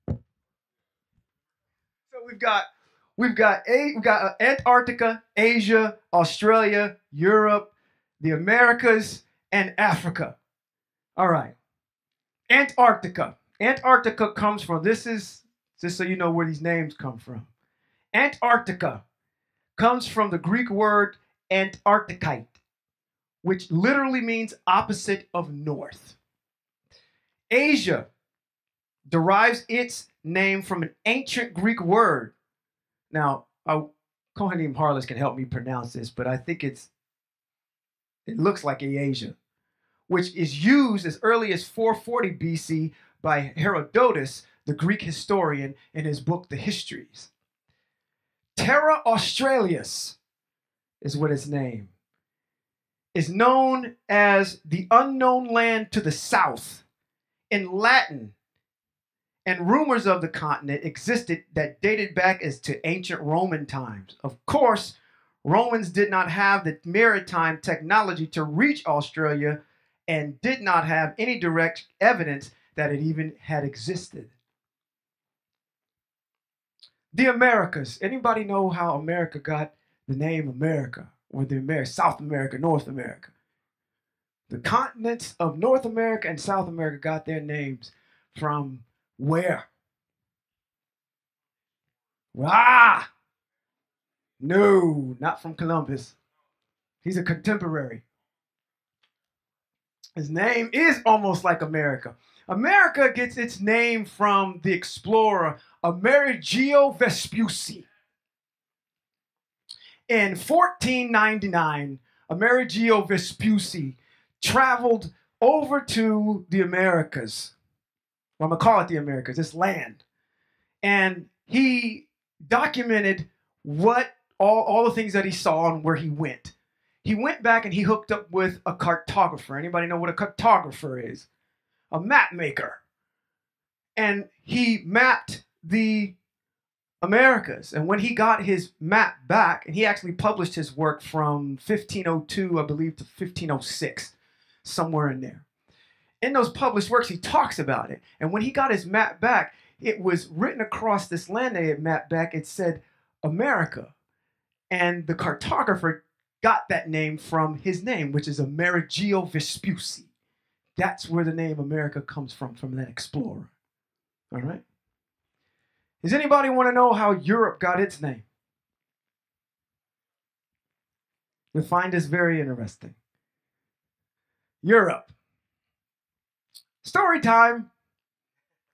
So we've got Antarctica, Asia, Australia, Europe, the Americas, and Africa. All right. Antarctica. Antarctica comes from, this is, just so you know where these names come from. Antarctica comes from the Greek word Antarctite, which literally means opposite of north. Asia derives its name from an ancient Greek word. Now, Kohanim Appleton can help me pronounce this, but I think it looks like Asia, which is used as early as 440 BC by Herodotus, the Greek historian, in his book, The Histories. Terra Australis is what its name is, known as the unknown land to the south in Latin, and rumors of the continent existed that dated back as to ancient Roman times. Of course, Romans did not have the maritime technology to reach Australia and did not have any direct evidence that it even had existed. The Americas. Anybody know how America got the name America? Or South America, North America. The continents of North America and South America got their names from where? No, not from Columbus. He's a contemporary. His name is almost like America. America gets its name from the explorer Amerigo Vespucci. In 1499, Amerigo Vespucci traveled over to the Americas. Well, I'm going to call it the Americas, this land. And he documented all the things that he saw and where he went. He went back and he hooked up with a cartographer. Anybody know what a cartographer is? A map maker. And he mapped the Americas. And when he got his map back, and he actually published his work from 1502, I believe, to 1506, somewhere in there. In those published works, he talks about it. And when he got his map back, it was written across this land that he had mapped back. It said America. And the cartographer got that name from his name, which is Amerigo Vespucci. That's where the name America comes from that explorer. All right? Does anybody want to know how Europe got its name? You'll find this very interesting. Europe. Story time.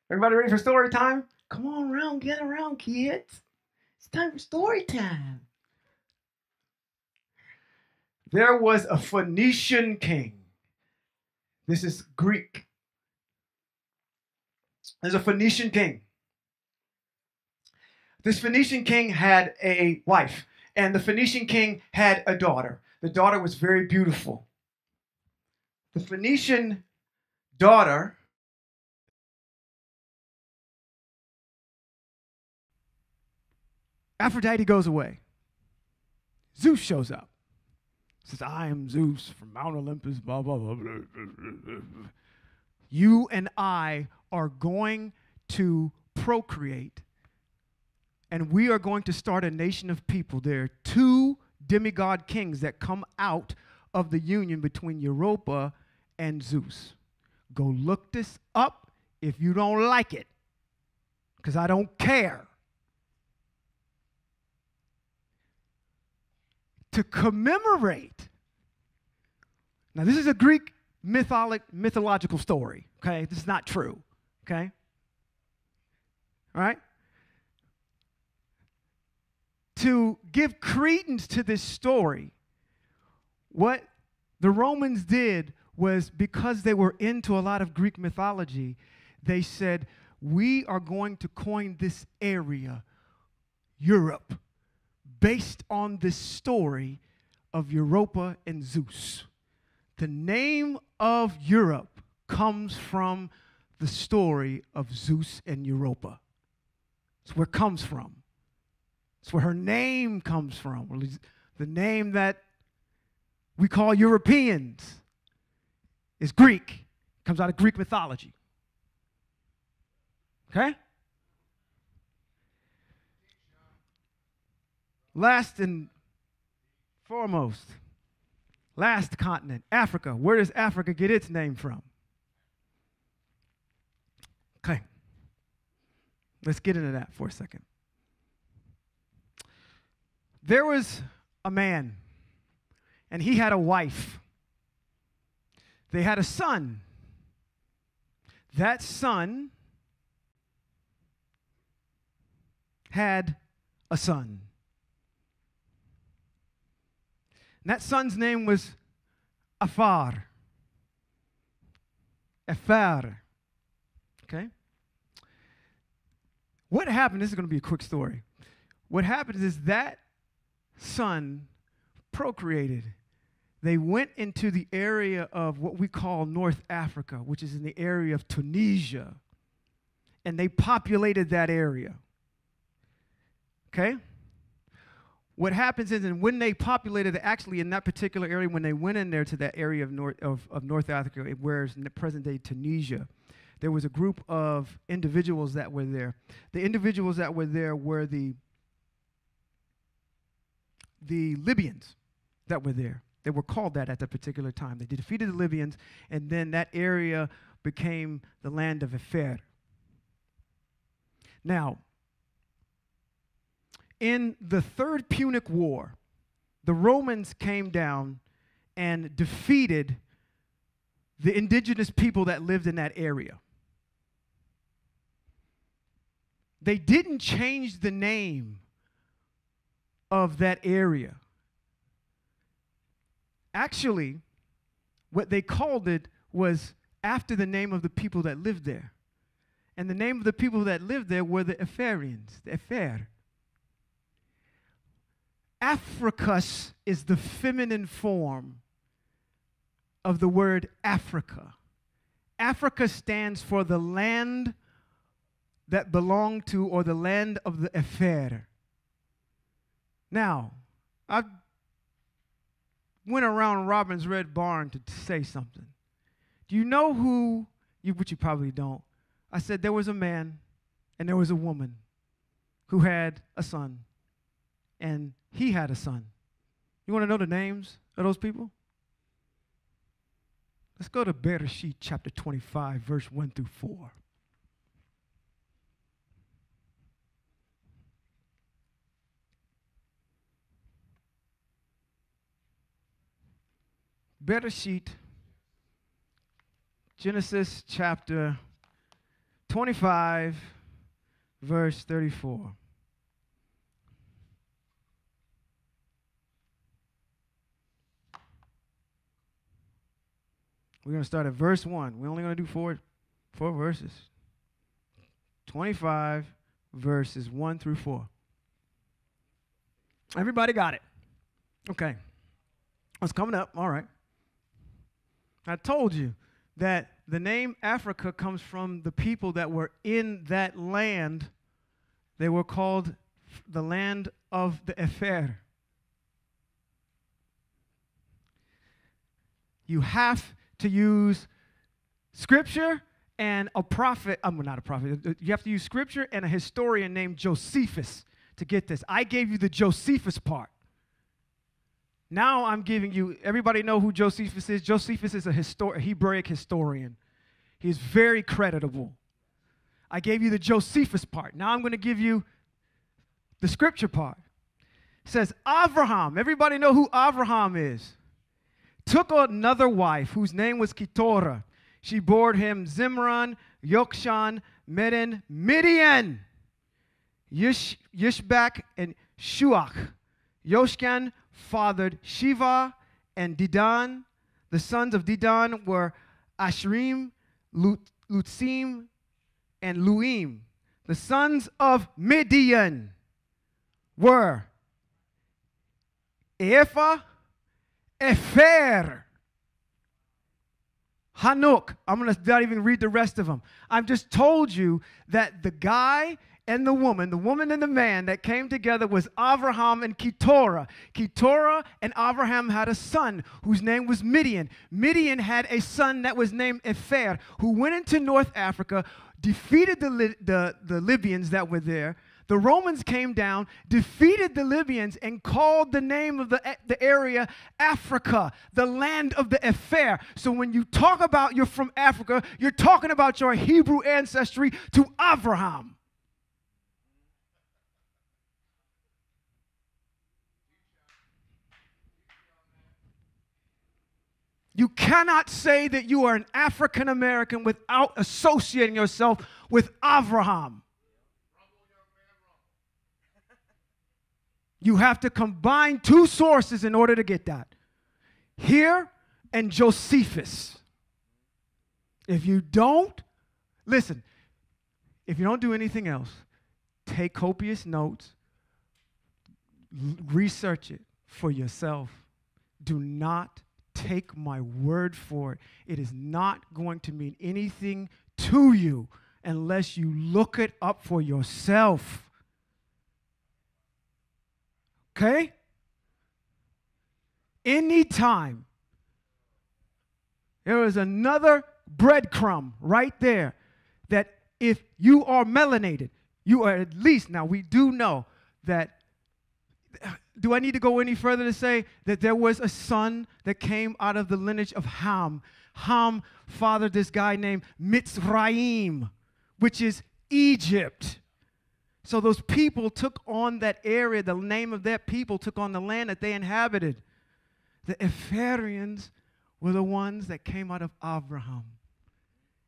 Everybody ready for story time? Come on around, get around, kids. It's time for story time. There was a Phoenician king. This is Greek. There's a Phoenician king. This Phoenician king had a wife, and the Phoenician king had a daughter. The daughter was very beautiful. The Phoenician daughter Aphrodite goes away. Zeus shows up. Says, I am Zeus from Mount Olympus, blah, blah, blah, blah, blah, blah. You and I are going to procreate, and we are going to start a nation of people. There are two demigod kings that come out of the union between Europa and Zeus. Go look this up if you don't like it, because I don't care. To commemorate Now, this is a Greek mythological story, okay? This is not true, okay? All right? To give credence to this story, what the Romans did was, because they were into a lot of Greek mythology, they said, we are going to coin this area Europe based on this story of Europa and Zeus. The name of Europe comes from the story of Zeus and Europa. That's where it comes from. That's where her name comes from. The name that we call Europeans is Greek. It comes out of Greek mythology. Okay? Last and foremost, last continent, Africa. Where does Africa get its name from? Okay. Let's get into that for a second. There was a man, and he had a wife. They had a son. That son had a son. And that son's name was Afar. Okay? What happened, this is going to be a quick story. What happened is that son procreated. They went into the area of what we call North Africa, which is in the area of Tunisia, and they populated that area. Okay? What happens is, and when they populated, actually in that particular area, when they went in there to that area of North Africa, where is in the present-day Tunisia, there was a group of individuals that were there. The individuals that were there were the Libyans that were there. They were called that at that particular time. They defeated the Libyans, and then that area became the land of Efer. Now, in the Third Punic War, the Romans came down and defeated the indigenous people that lived in that area. They didn't change the name of that area. Actually, what they called it was after the name of the people that lived there. And the name of the people that lived there were the Epherians, the Epher. Africus is the feminine form of the word Africa. Africa stands for the land that belonged to, or the land of the Epher. Now, I went around Robin's Red Barn to say something. Do you know who, which you probably don't, I said there was a man and there was a woman who had a son, and he had a son. You want to know the names of those people? Let's go to Bereshit chapter 25, verse 1 through 4. Bereshit, Genesis chapter 25, verse 34. We're going to start at verse 1. We're only going to do four verses. 25 verses 1 through 4. Everybody got it? Okay. It's coming up. All right. I told you that the name Africa comes from the people that were in that land. They were called the land of the Epher. You have to use scripture and a prophet. I'm not a prophet. You have to use scripture and a historian named Josephus to get this. I gave you the Josephus part. Now I'm giving you, everybody know who Josephus is? Josephus is a Hebraic historian. He's very creditable. I gave you the Josephus part. Now I'm going to give you the scripture part. It says, Abraham. Everybody know who Abraham is? took another wife whose name was Keturah. She bore him Zimran, Yokshan, Medan, Midian, Yishbak, and Shuach. Yoshkan fathered Shiva and Dedan. The sons of Dedan were Ashrim, Lutzim, and Luim. The sons of Midian were Ephah, Epher, Hanuk. I'm going to not even read the rest of them. I've just told you that the guy and the woman and the man that came together was Abraham and Keturah. Keturah and Abraham had a son whose name was Midian. Midian had a son that was named Epher, who went into North Africa, defeated the Libyans that were there. The Romans came down, defeated the Libyans, and called the name of the area Africa, the land of the Epher. So when you talk about you're from Africa, you're talking about your Hebrew ancestry to Abraham. You cannot say that you are an African American without associating yourself with Abraham. You have to combine two sources in order to get that. Here and Josephus. If you don't, listen, if you don't do anything else, take copious notes, research it for yourself. Do not take my word for it. It is not going to mean anything to you unless you look it up for yourself. Okay? Anytime there is another breadcrumb right there that if you are melanated, you are at least, now we do know that, do I need to go any further to say that there was a son that came out of the lineage of Ham? Ham fathered this guy named Mitzrayim, which is Egypt. So those people took on that area, the name of that people took on the land that they inhabited. The Epherians were the ones that came out of Abraham.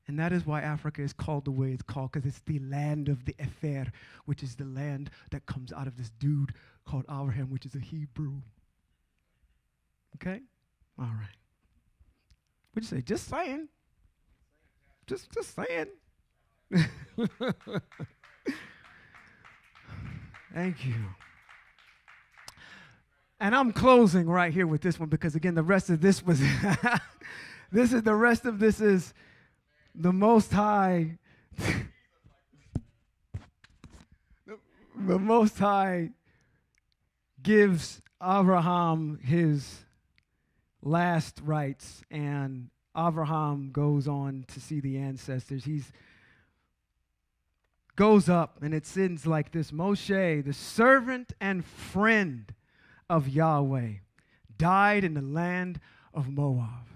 And that is why Africa is called the way it's called, because it's the land of the Epher, which is the land that comes out of this dude called Abraham, which is a Hebrew. Okay? All right. What'd you say? Just saying. Just saying. Thank you. And I'm closing right here with this one because, again, the rest of this was, the rest of this is the Most High. The Most High gives Abraham his last rites, and Abraham goes on to see the ancestors. Goes up, and it sends like this: Moshe, the servant and friend of Yahweh, died in the land of Moab.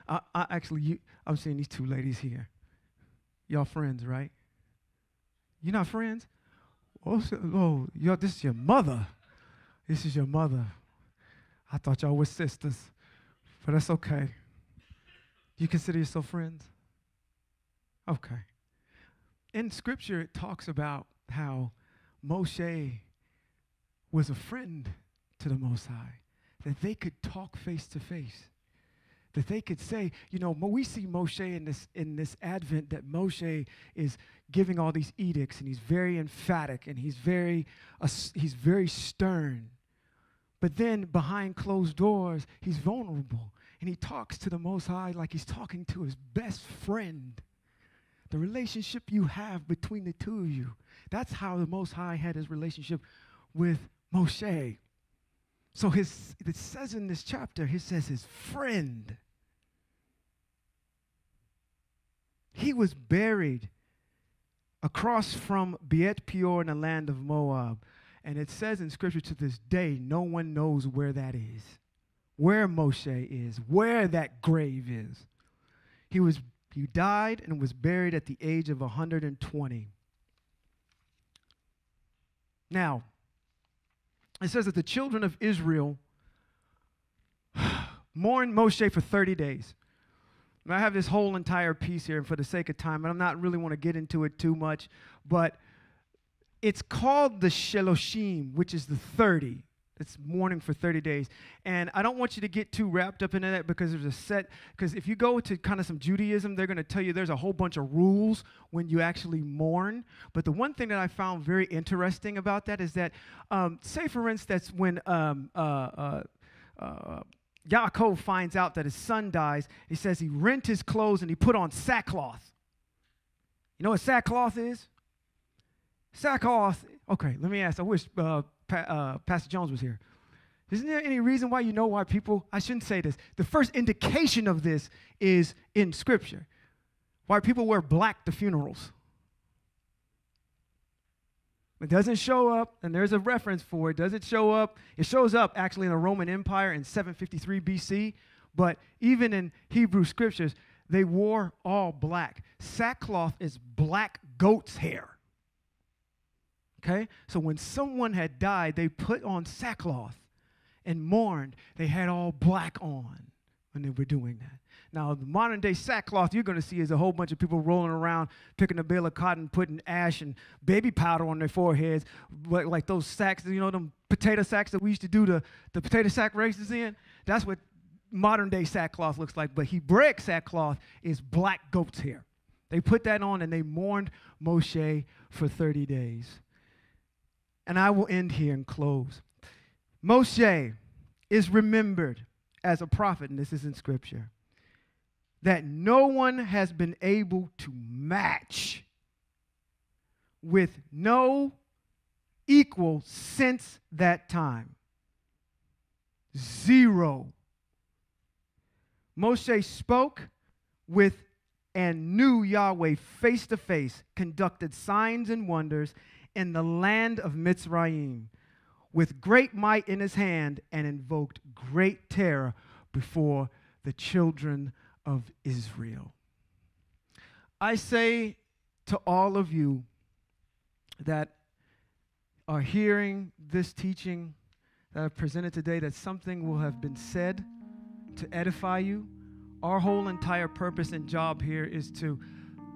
I'm seeing these two ladies here. Y'all friends, right? You're not friends? This is your mother. This is your mother. I thought y'all were sisters, but that's okay. You consider yourself friends? Okay. In Scripture, it talks about how Moshe was a friend to the Most High, that they could talk face to face, that they could say, we see Moshe in this Advent, that Moshe is giving all these edicts, and he's very emphatic, and he's very stern. But then behind closed doors, he's vulnerable. And he talks to the Most High like he's talking to his best friend. The relationship you have between the two of you. That's how the Most High had his relationship with Moshe. So it says in this chapter, he says his friend. He was buried across from Beit Peor in the land of Moab. And it says in Scripture, to this day, no one knows where that is. Where Moshe is, where that grave is. He died and was buried at the age of 120. Now, it says that the children of Israel mourned Moshe for 30 days. And I have this whole entire piece here, and for the sake of time, and I'm not really want to get into it too much, but it's called the Sheloshim, which is the 30. It's mourning for 30 days. And I don't want you to get too wrapped up into that because because if you go to kind of some Judaism, they're going to tell you there's a whole bunch of rules when you actually mourn. But the one thing that I found very interesting about that is that, say for instance, when Yaakov finds out that his son dies, he says he rent his clothes and he put on sackcloth. You know what sackcloth is? Sackcloth. Okay, let me ask. I wish Pastor Jones was here. Isn't there any reason why why people, I shouldn't say this, the first indication of this is in Scripture. Why people wear black to funerals. It doesn't show up, and there's a reference for it. Does it show up? It shows up actually in the Roman Empire in 753 BC, but even in Hebrew scriptures, they wore all black. Sackcloth is black goat's hair. Okay? So when someone had died, they put on sackcloth and mourned. They had all black on when they were doing that. Now, the modern day sackcloth you're going to see is a whole bunch of people rolling around, picking a bale of cotton, putting ash and baby powder on their foreheads, like those sacks, them potato sacks that we used to do the potato sack races in. That's what modern day sackcloth looks like. But Hebraic sackcloth is black goat's hair. They put that on and they mourned Moshe for 30 days. And I will end here and close. Moshe is remembered as a prophet, and this is in Scripture, that no one has been able to match with no equal since that time. 0. Moshe spoke with and knew Yahweh face to face, conducted signs and wonders in the land of Mitzrayim, with great might in his hand, and invoked great terror before the children of Israel. I say to all of you that are hearing this teaching that I've presented today, that something will have been said to edify you. Our whole entire purpose and job here is to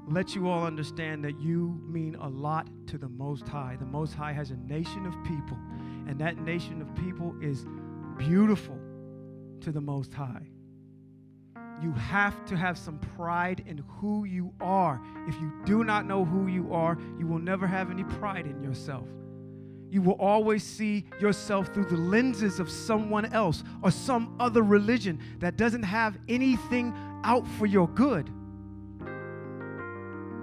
let you all understand that you mean a lot to the Most High. The Most High has a nation of people, and that nation of people is beautiful to the Most High. You have to have some pride in who you are. If you do not know who you are, you will never have any pride in yourself. You will always see yourself through the lenses of someone else or some other religion that doesn't have anything out for your good.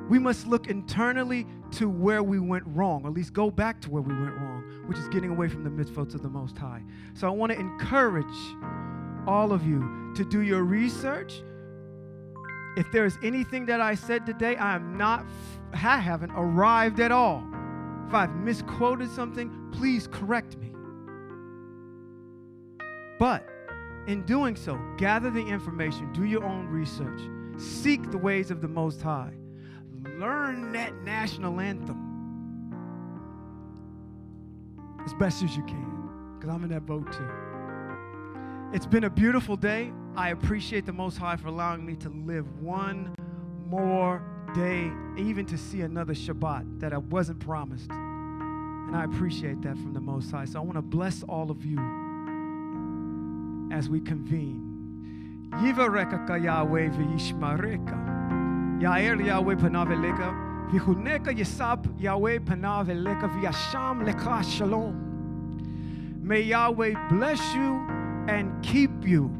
We must look internally to where we went wrong, or at least go back to where we went wrong, which is getting away from the mitzvot of the Most High. So I want to encourage all of you to do your research. If there is anything that I said today, I haven't arrived at all. If I've misquoted something, please correct me. But in doing so, gather the information, do your own research, seek the ways of the Most High. Learn that national anthem as best as you can, because I'm in that boat too. It's been a beautiful day. I appreciate the Most High for allowing me to live one more day, even to see another Shabbat that I wasn't promised. And I appreciate that from the Most High. So I want to bless all of you as we convene. Yivareka Yahweh v'yishmareka. Ya'er Yahweh panav eleka, v'chuneka yisab Yahweh panav eleka, v'yasham lecha shalom. May Yahweh bless you and keep you.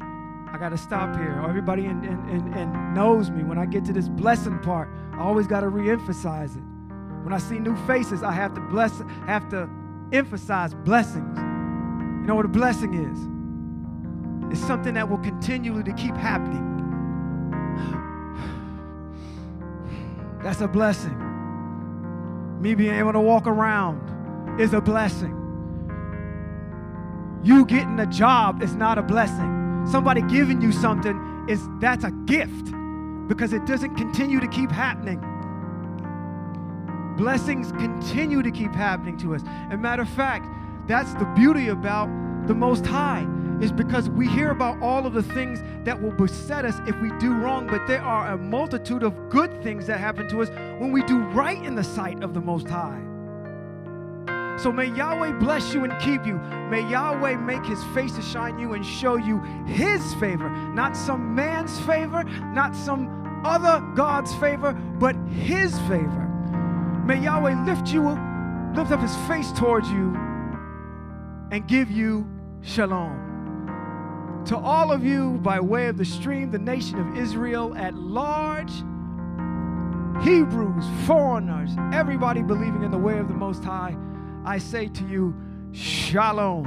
I got to stop here. Everybody knows me. When I get to this blessing part, I always got to re-emphasize it. When I see new faces, I have to emphasize blessings. You know what a blessing is? It's something that will continually to keep happening. That's a blessing. Me being able to walk around is a blessing. You getting a job is not a blessing. Somebody giving you something, that's a gift, because it doesn't continue to keep happening. Blessings continue to keep happening to us. And matter of fact, that's the beauty about the Most High, is because we hear about all of the things that will beset us if we do wrong, but there are a multitude of good things that happen to us when we do right in the sight of the Most High. So may Yahweh bless you and keep you. May Yahweh make his face to shine you and show you his favor, not some man's favor, not some other God's favor, but his favor. May Yahweh lift up his face towards you and give you shalom. To all of you, by way of the stream, the nation of Israel at large, Hebrews, foreigners, everybody believing in the way of the Most High, I say to you, shalom.